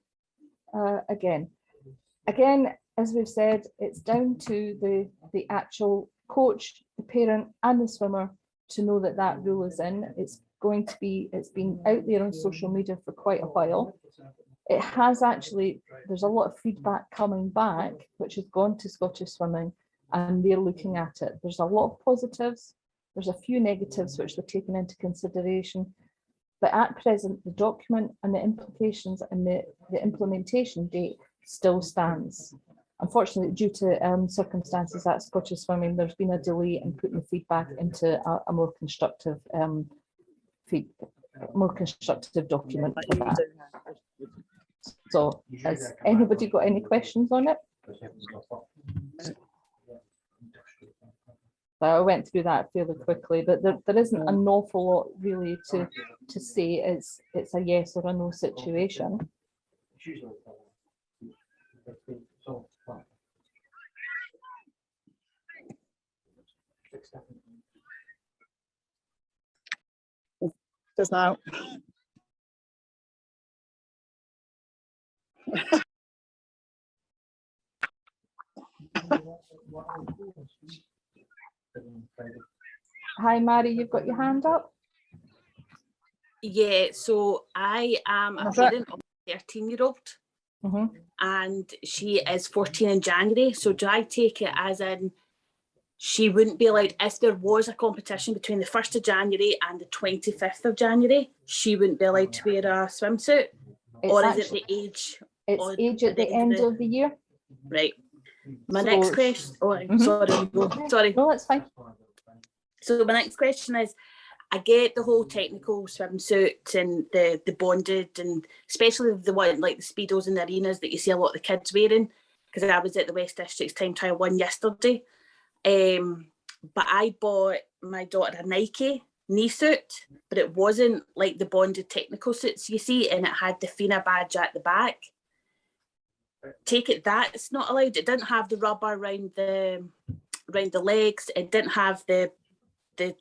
[SPEAKER 8] Again, as we've said, it's down to the actual coach, the parent and the swimmer to know that that rule is in. It's been out there on social media for quite a while. It has actually, there's a lot of feedback coming back, which has gone to Scottish Swimming, and they're looking at it. There's a lot of positives. There's a few negatives which they're taking into consideration. But at present, the document and the implications and the implementation date still stands. Unfortunately, due to circumstances at Scottish Swimming, there's been a delay in putting the feedback into a more constructive document for that. So, has anybody got any questions on it? So I went through that fairly quickly, but there isn't an awful lot really to say. It's a yes or a no situation.
[SPEAKER 10] Just now.
[SPEAKER 8] Hi, Mary, you've got your hand up?
[SPEAKER 11] Yeah, so I am a parent of a 13-year-old. and she is 14 in January. So do I take it as in she wouldn't be allowed, if there was a competition between the 1st of January and the 25th of January, she wouldn't be allowed to wear a swimsuit? Or is it the age?
[SPEAKER 8] It's age at the end of the year.
[SPEAKER 11] Right. My
[SPEAKER 8] So
[SPEAKER 11] next question, sorry, sorry.
[SPEAKER 8] No, that's fine.
[SPEAKER 11] So my next question is, I get the whole technical swimsuit and the bonded, and especially the one like the Speedos and the arenas that you see a lot of the kids wearing, because I was at the West District's time trial one yesterday. But I bought my daughter a Nike knee suit, but it wasn't like the bonded technical suits you see, and it had the FINA badge at the back. Take it that's not allowed. It didn't have the rubber around the legs. It didn't have the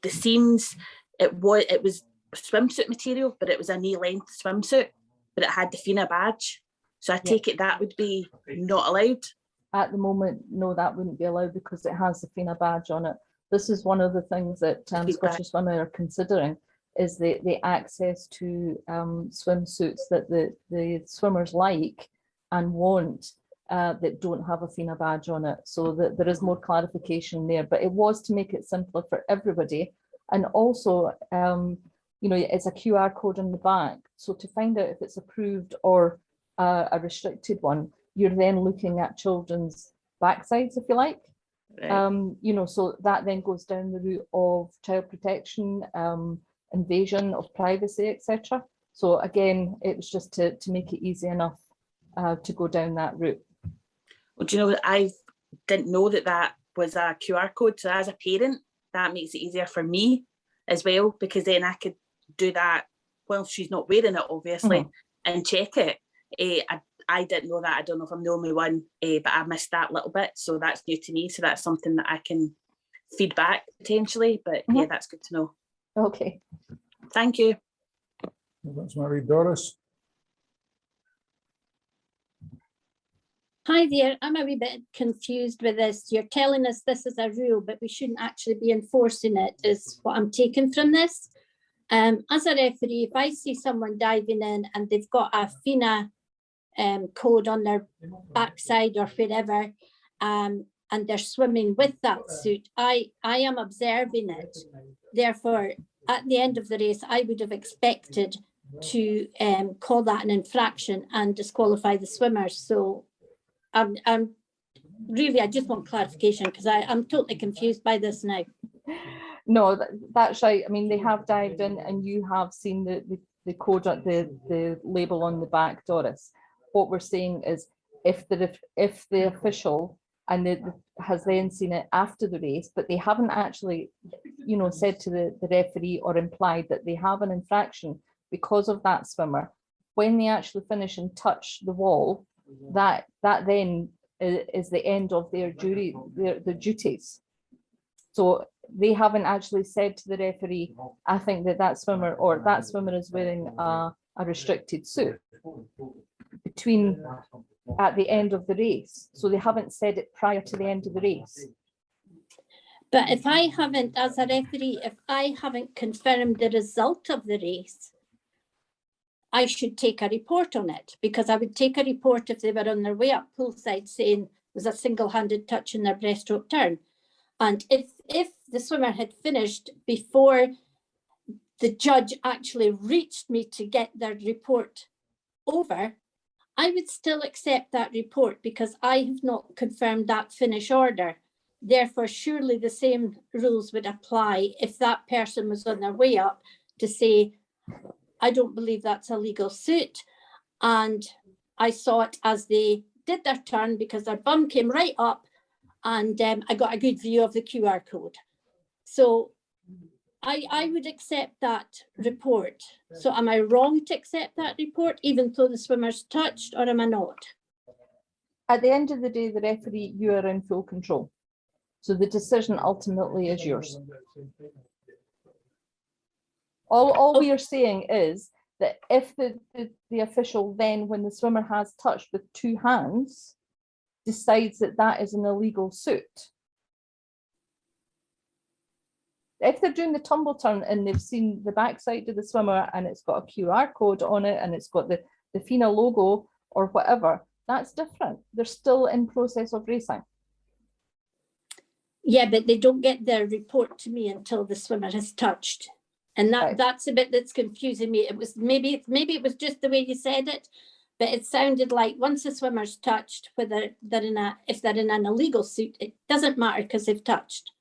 [SPEAKER 11] seams. It was swimsuit material, but it was a knee length swimsuit, but it had the FINA badge. So I take it that would be not allowed.
[SPEAKER 8] At the moment, no, that wouldn't be allowed because it has the FINA badge on it. This is one of the things that Scottish Women are considering, is the access to swimsuits that the swimmers like and want that don't have a FINA badge on it. So that there is more clarification there, but it was to make it simpler for everybody. And also, you know, it's a QR code on the back. So to find out if it's approved or a restricted one, you're then looking at children's backsides, if you like. Right. You know, so that then goes down the route of child protection, invasion of privacy, etc. So again, it was just to make it easy enough to go down that route.
[SPEAKER 11] Well, do you know, I didn't know that was a QR code. So as a parent, that makes it easier for me as well, because then I could do that while she's not wearing it, obviously, and check it. I didn't know that. I don't know if I'm the only one, but I missed that little bit. So that's new to me. So that's something that I can feed back potentially. But yeah, that's good to know.
[SPEAKER 8] Okay.
[SPEAKER 11] Thank you.
[SPEAKER 1] That's Mary. Doris.
[SPEAKER 12] Hi there, I'm a wee bit confused with this. You're telling us this is a rule, but we shouldn't actually be enforcing it, is what I'm taking from this. As a referee, if I see someone diving in and they've got a FINA code on their backside or wherever, and they're swimming with that suit, I am observing it. Therefore, at the end of the race, I would have expected to call that an infraction and disqualify the swimmers. So I'm really, I just want clarification because I'm totally confused by this now.
[SPEAKER 8] No, that's right. I mean, they have dived in and you have seen the code, the label on the back, Doris. What we're saying is if the official has then seen it after the race, but they haven't actually, you know, said to the referee or implied that they have an infraction because of that swimmer, when they actually finish and touch the wall, that then is the end of their duties. So they haven't actually said to the referee, I think that swimmer or that swimmer is wearing a restricted suit at the end of the race. So they haven't said it prior to the end of the race.
[SPEAKER 12] But if I haven't, as a referee, if I haven't confirmed the result of the race, I should take a report on it, because I would take a report if they were on their way up poolside saying it was a single-handed touch in their breaststroke turn. And if the swimmer had finished before the judge actually reached me to get their report over, I would still accept that report because I have not confirmed that finish order. Therefore, surely the same rules would apply if that person was on their way up to say, I don't believe that's a legal suit. And I saw it as they did their turn because their bum came right up and I got a good view of the QR code. So I would accept that report. So am I wrong to accept that report, even though the swimmer's touched, or am I not?
[SPEAKER 8] At the end of the day, the referee, you are in full control. So the decision ultimately is yours. All we are saying is that if the official then, when the swimmer has touched with two hands, decides that that is an illegal suit, if they're doing the tumble turn and they've seen the backside of the swimmer and it's got a QR code on it and it's got the FINA logo or whatever, that's different. They're still in process of racing.
[SPEAKER 12] Yeah, but they don't get their report to me until the swimmer has touched. And that's a bit that's confusing me. It was maybe it was just the way you said it, but it sounded like once the swimmer's touched, whether if they're in an illegal suit, it doesn't matter because they've touched.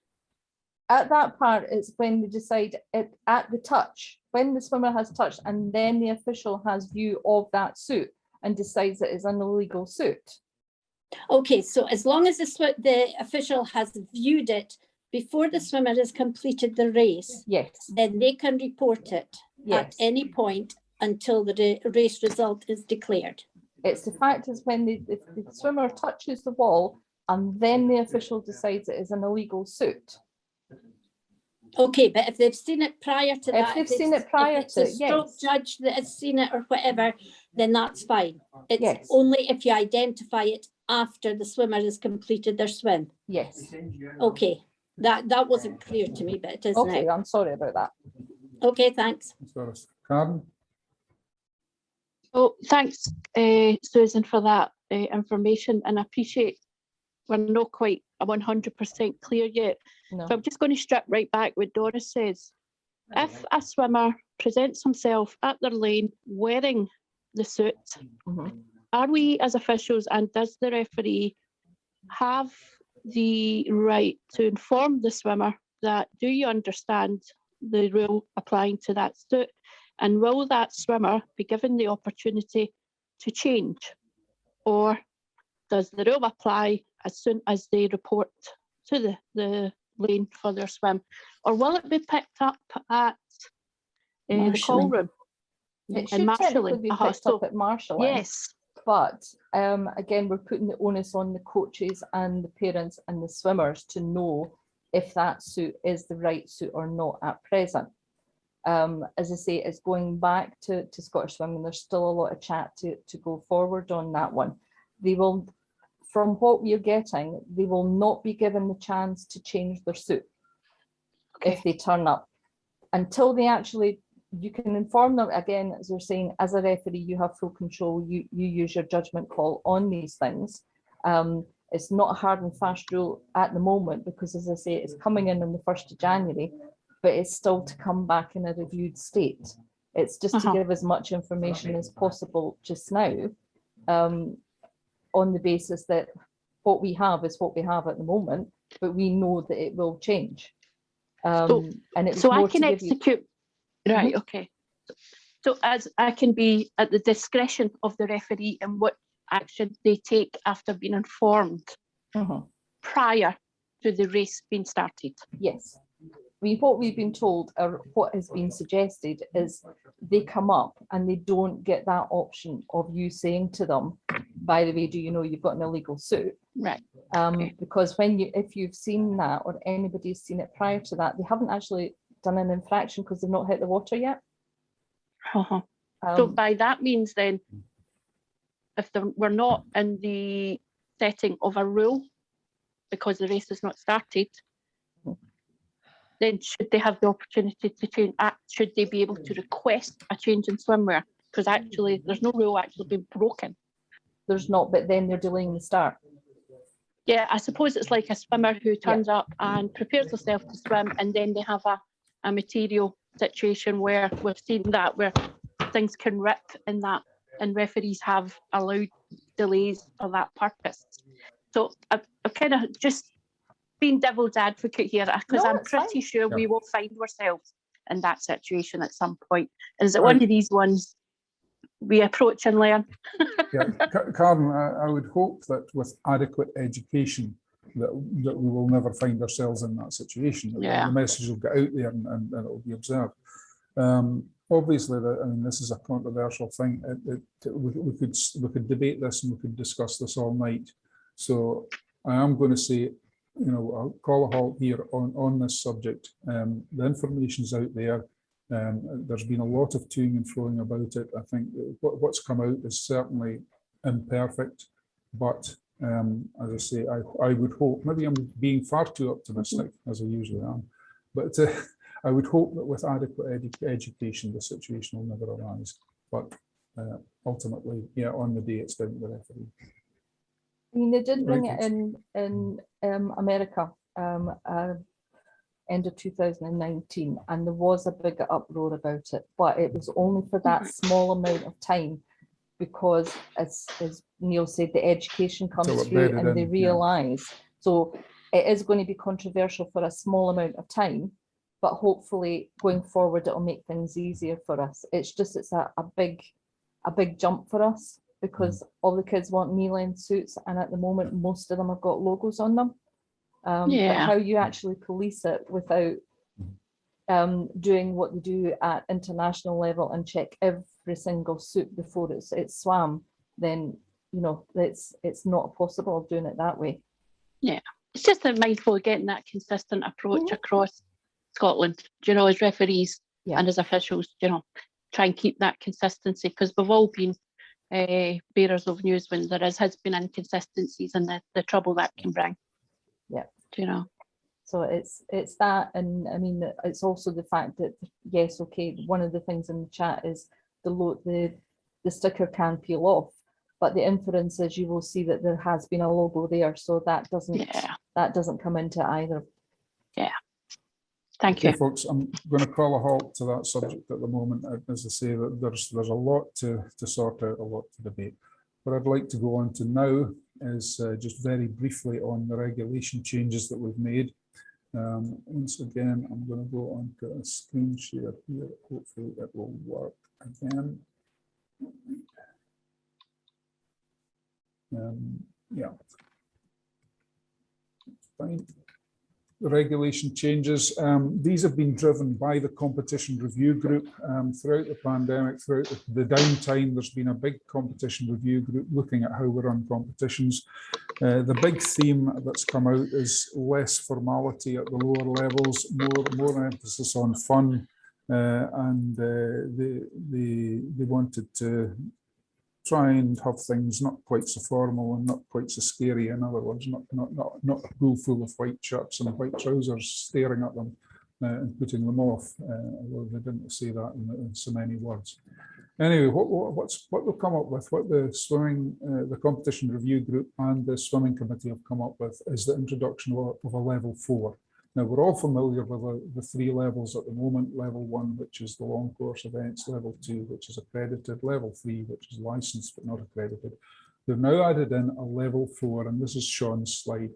[SPEAKER 8] At that part, it's when we decide it at the touch, when the swimmer has touched, and then the official has view of that suit and decides it is an illegal suit.
[SPEAKER 12] Okay, so as long as the official has viewed it before the swimmer has completed the race,
[SPEAKER 8] yes,
[SPEAKER 12] then they can report it at any point until the race result is declared.
[SPEAKER 8] It's the fact is when the swimmer touches the wall and then the official decides it is an illegal suit.
[SPEAKER 12] Okay, but if they've seen it prior to that,
[SPEAKER 8] if they've seen it prior to it,
[SPEAKER 12] yes. Stroke judge that has seen it or whatever, then that's fine. It's only if you identify it after the swimmer has completed their swim.
[SPEAKER 8] Yes.
[SPEAKER 12] Okay, that wasn't clear to me, but it is
[SPEAKER 8] okay,
[SPEAKER 12] now.
[SPEAKER 8] I'm sorry about that.
[SPEAKER 12] Okay, thanks.
[SPEAKER 1] Karen?
[SPEAKER 5] Oh, thanks, Susan, for that information, and I appreciate we're not quite 100% clear yet.
[SPEAKER 8] No.
[SPEAKER 5] So I'm just going to strip right back what Doris says. If a swimmer presents himself at their lane wearing the suit, are we as officials and does the referee have the right to inform the swimmer that, do you understand the rule applying to that suit? And will that swimmer be given the opportunity to change? Or does the rule apply as soon as they report to the lane for their swim? Or will it be picked up at the call room?
[SPEAKER 8] It should technically be picked up at marshalling.
[SPEAKER 5] Yes.
[SPEAKER 8] But again, we're putting the onus on the coaches and the parents and the swimmers to know if that suit is the right suit or not at present. As I say, it's going back to Scottish Swimming. There's still a lot of chat to go forward on that one. They will, from what we're getting, they will not be given the chance to change their suit if they turn up. Until they actually, you can inform them, again, as we're saying, as a referee, you have full control, you use your judgment call on these things. It's not a hard and fast rule at the moment because, as I say, it's coming in on the 1st of January, but it's still to come back in a reviewed state. It's just to give as much information as possible just now, on the basis that what we have is what we have at the moment, but we know that it will change. And
[SPEAKER 5] so I can execute, right, okay. So as I can be at the discretion of the referee and what action they take after being informed prior to the race being started.
[SPEAKER 8] Yes. I mean, what we've been told or what has been suggested is they come up and they don't get that option of you saying to them, by the way, do you know you've got an illegal suit?
[SPEAKER 5] Right.
[SPEAKER 8] Because if you've seen that or anybody's seen it prior to that, they haven't actually done an infraction because they've not hit the water yet.
[SPEAKER 5] So by that means then, if we're not in the setting of a rule because the race has not started, then should they have the opportunity to change? Should they be able to request a change in swimwear? Because actually, there's no rule actually being broken.
[SPEAKER 8] There's not, but then they're delaying the start.
[SPEAKER 5] Yeah, I suppose it's like a swimmer who turns up and prepares herself to swim, and then they have a material situation where we've seen that where things can rip in that, and referees have allowed delays for that purpose. So I've kind of just being devil's advocate here because I'm pretty sure we will find ourselves in that situation at some point. Is it one of these ones we approach and learn?
[SPEAKER 1] Karen, I would hope that with adequate education that we will never find ourselves in that situation. The message will get out there and it will be observed. Obviously, I mean, this is a controversial thing. We could debate this and we could discuss this all night. So I am going to say, you know, I'll call a halt here on this subject. The information's out there. There's been a lot of toing and froing about it. I think what's come out is certainly imperfect, but as I say, I would hope, maybe I'm being far too optimistic, as I usually am, but I would hope that with adequate education, the situation will never arise. But ultimately, yeah, on the day it's down to the referee.
[SPEAKER 8] I mean, they did bring
[SPEAKER 1] Right,
[SPEAKER 8] it in America end of 2019, and there was a big uproar about it, but it was only for that small amount of time, because as Neil said, the education comes
[SPEAKER 1] Till it
[SPEAKER 8] through
[SPEAKER 1] bedded
[SPEAKER 8] and they
[SPEAKER 1] in, yeah.
[SPEAKER 8] realise. So it is going to be controversial for a small amount of time, but hopefully going forward it'll make things easier for us. It's just it's a big jump for us, because all the kids want knee-length suits, and at the moment most of them have got logos on them. But
[SPEAKER 5] Yeah.
[SPEAKER 8] how you actually police it without doing what they do at international level and check every single suit before it's swam, then you know it's not possible of doing it that way.
[SPEAKER 5] Yeah, it's just a mindful of getting that consistent approach across Scotland, you know, as referees and as officials, you know, try and keep that consistency, because we've all been bearers of news when there has been inconsistencies and the trouble that can bring.
[SPEAKER 8] Yeah,
[SPEAKER 5] you know.
[SPEAKER 8] So it's that, and I mean it's also the fact that yes, okay, one of the things in the chat is the sticker can peel off, but the inference is you will see that there has been a logo there, so that doesn't come into either.
[SPEAKER 5] Yeah. Thank you.
[SPEAKER 1] Okay, folks, I'm going to call a halt to that subject at the moment. As I say, that there's a lot to sort out, a lot to debate. What I'd like to go on to now is just very briefly on the regulation changes that we've made. Once again, I'm going to go on to a screen share here. Hopefully it will work again. Yeah, fine. The regulation changes. These have been driven by the competition review group throughout the pandemic, throughout the downtime. There's been a big competition review group looking at how we run competitions. The big theme that's come out is less formality at the lower levels, more emphasis on fun, and they wanted to try and have things not quite so formal and not quite so scary. In other words, not a pool full of white shirts and white trousers staring at them and putting them off, although they didn't say that in so many words. Anyway, what they've come up with, what the competition review group and the swimming committee have come up with, is the introduction of a level 4. Now, we're all familiar with the 3 levels at the moment: level 1, which is the long course events; level 2, which is accredited; level 3, which is licensed but not accredited. They've now added in a level 4, and this is Sean's slide,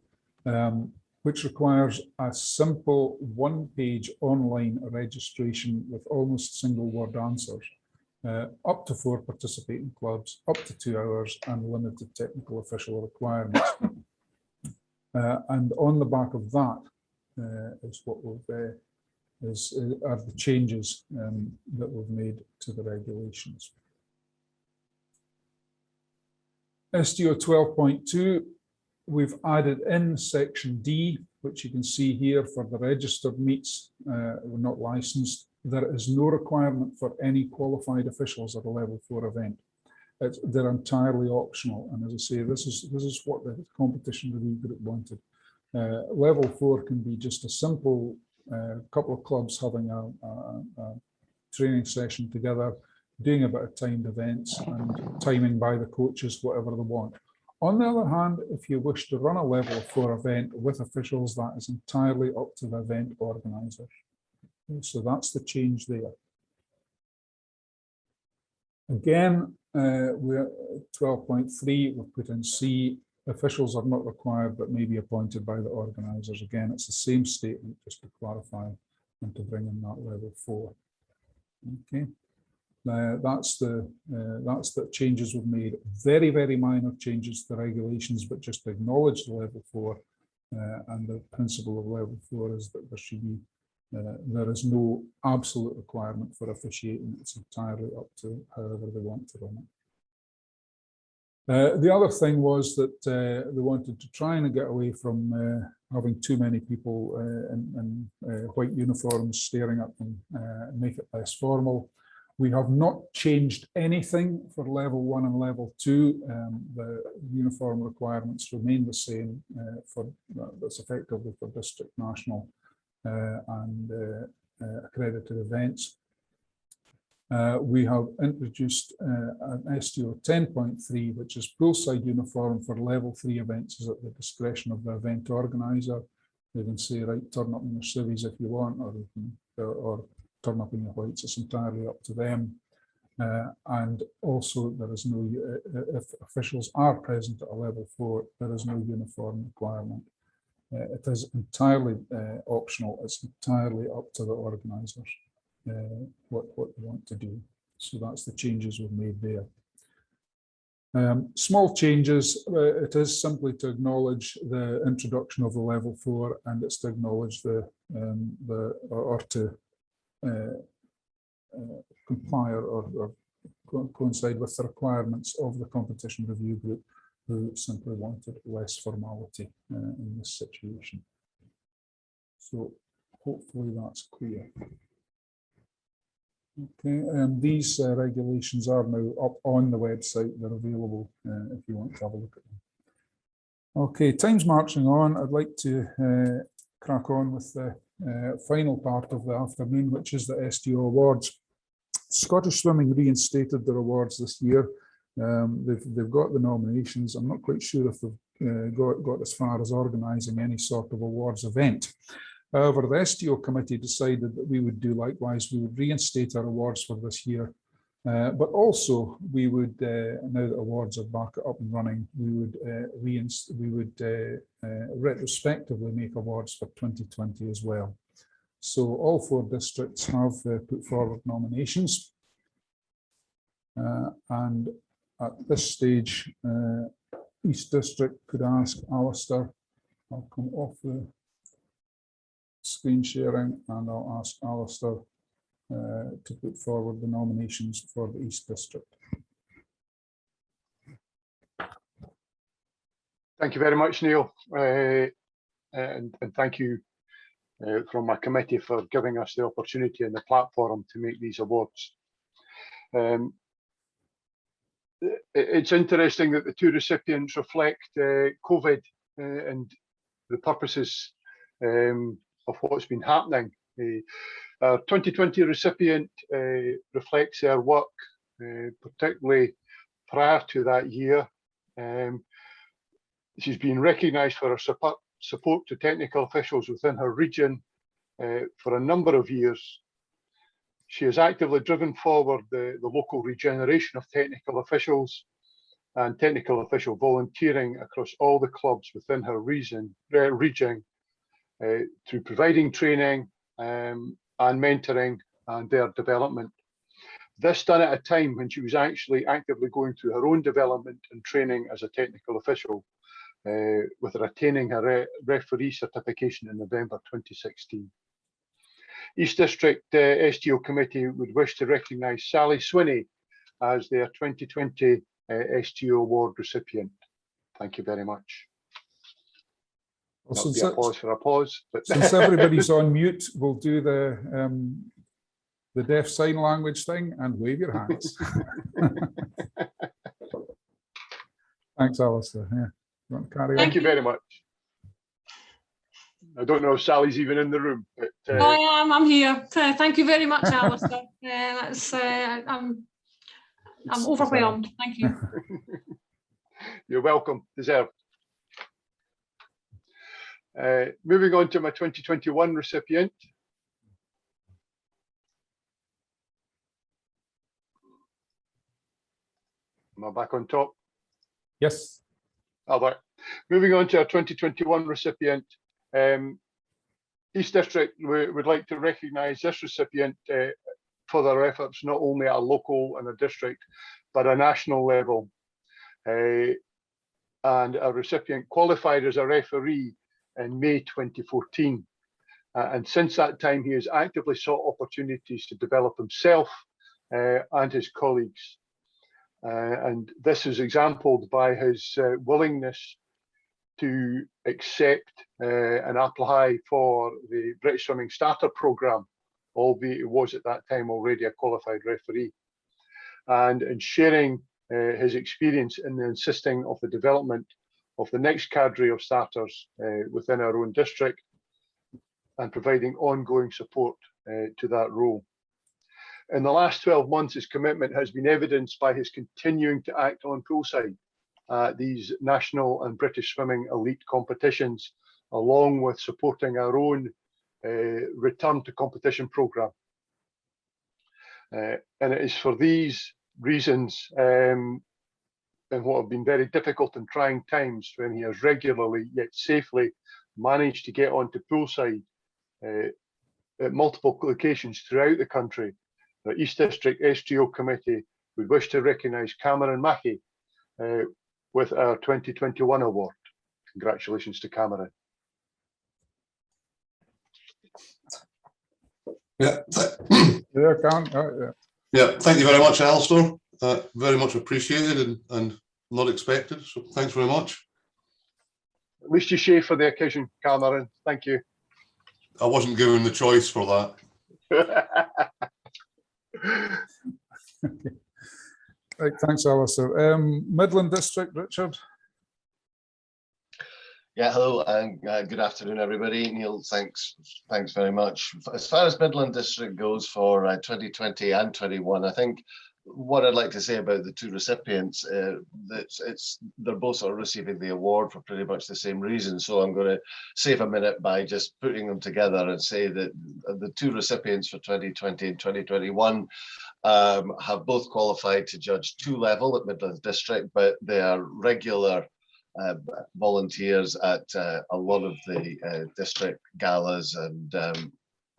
[SPEAKER 1] which requires a simple 1-page online registration with almost single-word answers, up to 4 participating clubs, up to 2 hours, and limited technical official requirements. And on the back of that, is what are the changes that we've made to the regulations. STO 12.2, we've added in section D, which you can see here for the registered meets, not licensed. There is no requirement for any qualified officials at a level 4 event. They're entirely optional, and as I say, this is what the competition review group wanted. Level 4 can be just a simple couple of clubs having a training session together, doing a bit of timed events and timing by the coaches whatever they want. On the other hand, if you wish to run a level 4 event with officials, that is entirely up to the event organizer. So that's the change there. Again, we're 12.3, we've put in C. Officials are not required, but may be appointed by the organisers. Again, it's the same statement, just to clarify and to bring in that level 4. Okay, that's the changes we've made. Very, very minor changes to the regulations, but just to acknowledge the level 4. And the principle of level 4 is that there is no absolute requirement for officiating. It's entirely up to however they want to run it. The other thing was that they wanted to try and get away from having too many people in white uniforms staring at them, make it less formal. We have not changed anything for level 1 and level 2. The uniform requirements remain the same that's effectively for district, national and accredited events. We have introduced an STO 10.3, which is poolside uniform for level 3 events is at the discretion of the event organizer. They can say, right, turn up in your civvies if you want, or you can, or turn up in your whites. It's entirely up to them. And also, there is no, if officials are present at a level 4, there is no uniform requirement. It is entirely optional. It's entirely up to the organisers what they want to do. So that's the changes we've made there. Small changes. It is simply to acknowledge the introduction of the level 4, and it's to acknowledge or to comply or coincide with the requirements of the competition review group, who simply wanted less formality in this situation. So hopefully that's clear. Okay, these regulations are now up on the website. They're available if you want to have a look at them. Okay, time's marching on. I'd like to crack on with the final part of the afternoon, which is the STO Awards. Scottish Swimming reinstated their awards this year. They've got the nominations. I'm not quite sure if they've got as far as organising any sort of awards event. However, the STO committee decided that we would do likewise. We would reinstate our awards for this year, but also we would, now that awards are back up and running, we would retrospectively make awards for 2020 as well. So all 4 districts have put forward nominations, and at this stage, East District could ask Alistair. I'll come off the screen sharing and I'll ask Alistair to put forward the nominations for the East District.
[SPEAKER 7] Thank you very much, Neil, and thank you from my committee for giving us the opportunity and the platform to make these awards. It's interesting that the 2 recipients reflect COVID and the purposes of what's been happening. Our 2020 recipient reflects their work, particularly prior to that year. She's been recognised for her support to technical officials within her region for a number of years. She has actively driven forward the local regeneration of technical officials and technical official volunteering across all the clubs within her region through providing training and mentoring and their development. This done at a time when she was actually actively going through her own development and training as a technical official, with her attaining her referee certification in November 2016. East District STO Committee would wish to recognise Sally Swinney as their 2020 STO Award recipient. Thank you very much.
[SPEAKER 1] Well,
[SPEAKER 7] That'll be a pause for applause. But
[SPEAKER 1] since everybody's on mute, we'll do the deaf sign language thing and wave your hands. Thanks, Alistair. Yeah. You want to carry on?
[SPEAKER 7] Thank you very much. I don't know if Sally's even in the room. But,
[SPEAKER 13] I am. I'm here. Thank you very much, Alistair. I'm overwhelmed. Thank you.
[SPEAKER 7] You're welcome. Deserved. Moving on to my 2021 recipient. Am I back on top?
[SPEAKER 1] Yes.
[SPEAKER 7] All right. Moving on to our 2021 recipient. East District would like to recognise this recipient for their efforts not only at a local and a district, but a national level. And our recipient qualified as a referee in May 2014. And since that time, he has actively sought opportunities to develop himself and his colleagues. And this is exemplified by his willingness to accept and apply for the British Swimming Starter Programme, albeit he was at that time already a qualified referee, and in sharing his experience in the assisting of the development of the next cadre of starters within our own district and providing ongoing support to that role. In the last 12 months, his commitment has been evidenced by his continuing to act on poolside these national and British swimming elite competitions, along with supporting our own return to competition programme. And it is for these reasons, in what have been very difficult and trying times, when he has regularly yet safely managed to get onto poolside at multiple locations throughout the country, the East District STO Committee would wish to recognise Cameron Mackey with our 2021 award. Congratulations to Cameron.
[SPEAKER 14] Yeah.
[SPEAKER 1] Yeah,
[SPEAKER 14] thank you very much, Alistair. Very much appreciated and not expected. So thanks very much.
[SPEAKER 7] At least you shaved for the occasion, Cameron. Thank you.
[SPEAKER 14] I wasn't given the choice for that.
[SPEAKER 1] Right, thanks, Alistair. Midland District, Richard.
[SPEAKER 15] Yeah, hello and good afternoon, everybody. Neil, thanks very much. As far as Midland District goes for 2020 and 21, I think what I'd like to say about the two recipients, they're both sort of receiving the award for pretty much the same reason. So I'm going to save a minute by just putting them together and say that the two recipients for 2020 and 2021 have both qualified to judge 2 level at Midland District, but they are regular volunteers at a lot of the district galas, and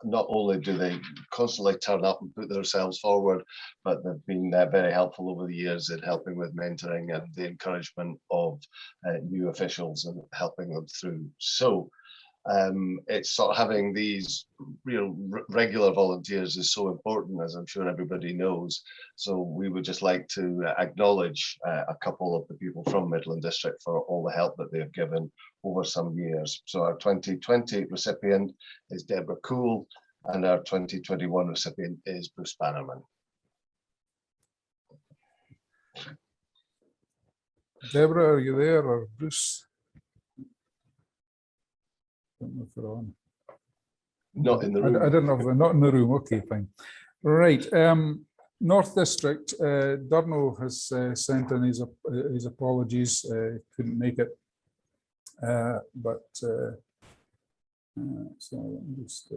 [SPEAKER 15] not only do they constantly turn up and put themselves forward, but they've been very helpful over the years in helping with mentoring and the encouragement of new officials and helping them through. So it's sort of having these real regular volunteers is so important, as I'm sure everybody knows. So we would just like to acknowledge a couple of the people from Midland District for all the help that they've given over some years. So our 2020 recipient is Deborah Cool, and our 2021 recipient is Bruce Bannerman.
[SPEAKER 1] Deborah, are you there, or Bruce? Don't know if they're on.
[SPEAKER 15] Not in the room.
[SPEAKER 1] I don't know if they're not in the room. Okay, fine. Right. North District, Durno has sent in his apologies. Couldn't make it, but so let me just.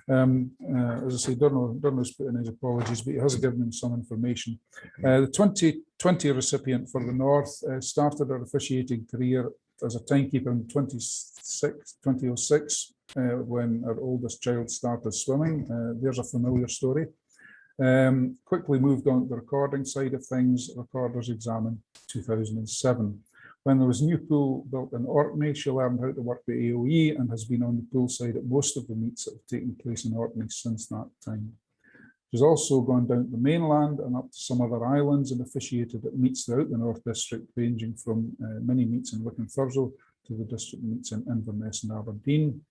[SPEAKER 1] As I say, Durno's put in his apologies, but he has given him some information. The 2020 recipient for the North started her officiating career as a timekeeper in 2006 when her oldest child started swimming. There's a familiar story. Quickly moved on to the recording side of things, recorder's exam in 2007. When there was a new pool built in Orkney, she learned how to work the AOE and has been on the pool side at most of the meets that have taken place in Orkney since that time. She's also gone down to the mainland and up to some other islands and officiated at meets throughout the North District, ranging from mini meets in Wick and Thurso to the district meets in Inverness and Aberdeen.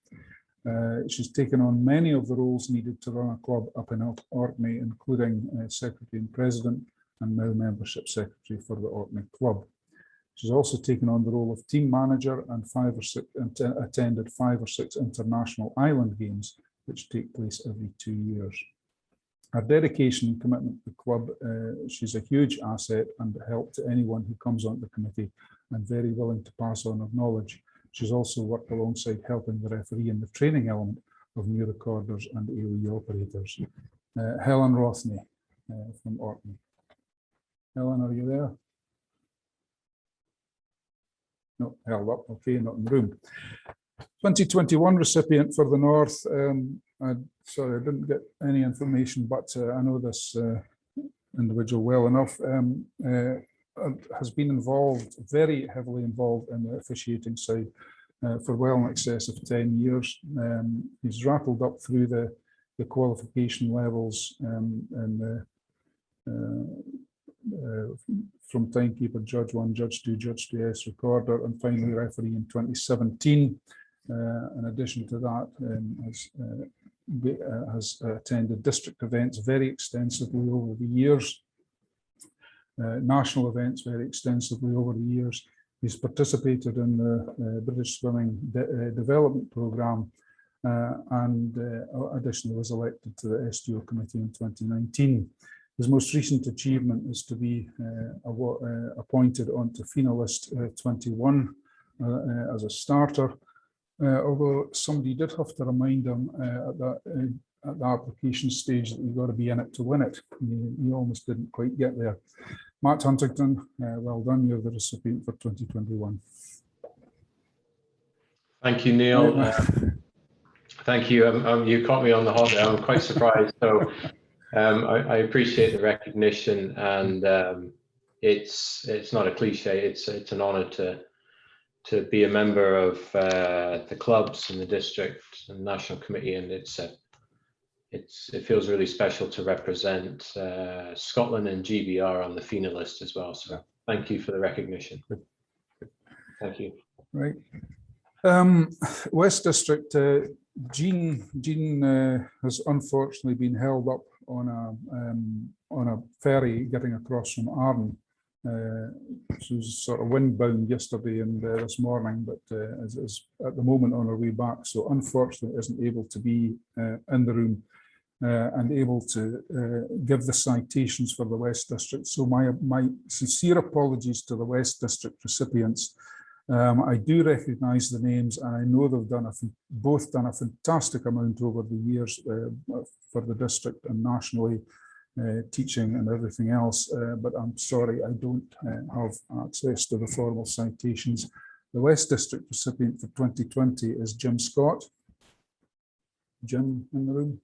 [SPEAKER 1] She's taken on many of the roles needed to run a club up in Orkney, including Secretary and President, and now Membership Secretary for the Orkney Club. She's also taken on the role of team manager and attended 5 or 6 international island games, which take place every 2 years. Her dedication and commitment to the club, she's a huge asset and help to anyone who comes on the committee, and very willing to pass on her knowledge. She's also worked alongside helping the referee in the training element of new recorders and AOE operators. Helen Rothney from Orkney. Helen, are you there? No, held up. Okay, not in the room. 2021 recipient for the North. Sorry, I didn't get any information, but I know this individual well enough. Has been involved, very heavily involved in the officiating side for well in excess of 10 years. He's rattled up through the qualification levels from timekeeper, judge 1, judge 2, judge 2S, recorder, and finally referee in 2017. In addition to that, has attended district events very extensively over the years. national events very extensively over the years. He's participated in the British Swimming Development Programme and additionally was elected to the STO committee in 2019. His most recent achievement is to be appointed onto FINA List 21 as a starter, although somebody did have to remind him at the application stage that you've got to be in it to win it. He almost didn't quite get there. Matt Huntington, well done, you're the recipient for 2021.
[SPEAKER 16] Thank you, Neil. Thank you. You caught me on the hop there. I'm quite surprised. So I appreciate the recognition, and it's not a cliche. It's an honour to be a member of the clubs in the district and national committee, and it feels really special to represent Scotland and GBR on the FINA list as well. So thank you for the recognition. Thank you.
[SPEAKER 1] Right. West District, Jean has unfortunately been held up on a ferry getting across from Arden. She was sort of windbound yesterday and this morning, but is at the moment on her way back. So unfortunately isn't able to be in the room and able to give the citations for the West District. So my sincere apologies to the West District recipients. I do recognise the names, and I know they've both done a fantastic amount over the years for the district and nationally, teaching and everything else, but I'm sorry I don't have access to the formal citations. The West District recipient for 2020 is Jim Scott. Jim in the room.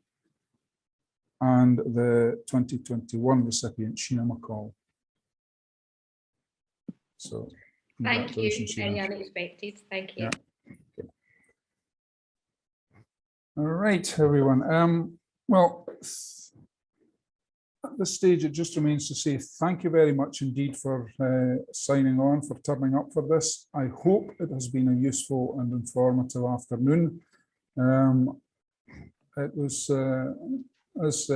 [SPEAKER 1] And the 2021 recipient, Sheena McCall. So
[SPEAKER 17] thank you, very
[SPEAKER 1] Sheena.
[SPEAKER 17] unexpected, thank you.
[SPEAKER 1] Yeah. Okay. All right, everyone. Well, at this stage, it just remains to say thank you very much indeed for signing on, for turning up for this. I hope it has been a useful and informative afternoon. It was, as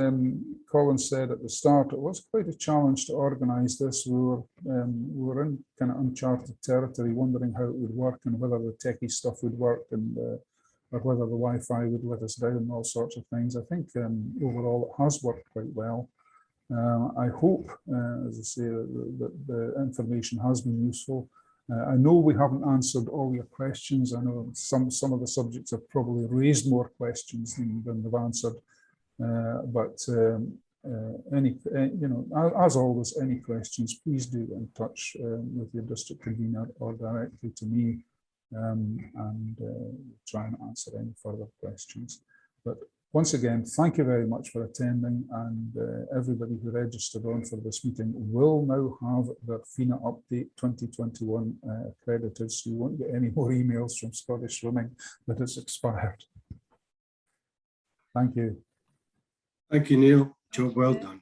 [SPEAKER 1] Colin said at the start, it was quite a challenge to organise this. We were in kind of uncharted territory, wondering how it would work and whether the techie stuff would work and or whether the Wi-Fi would let us down and all sorts of things. I think overall it has worked quite well. I hope, as I say, that the information has been useful. I know we haven't answered all your questions. I know some of the subjects have probably raised more questions than they've answered. But as always, any questions, please do get in touch with your district convener or directly to me, and try and answer any further questions. But once again, thank you very much for attending, and everybody who registered on for this meeting will now have their FINA Update 2021 accredited, so you won't get any more emails from Scottish Swimming that it's expired. Thank you.
[SPEAKER 2] Thank you, Neil. Job well done.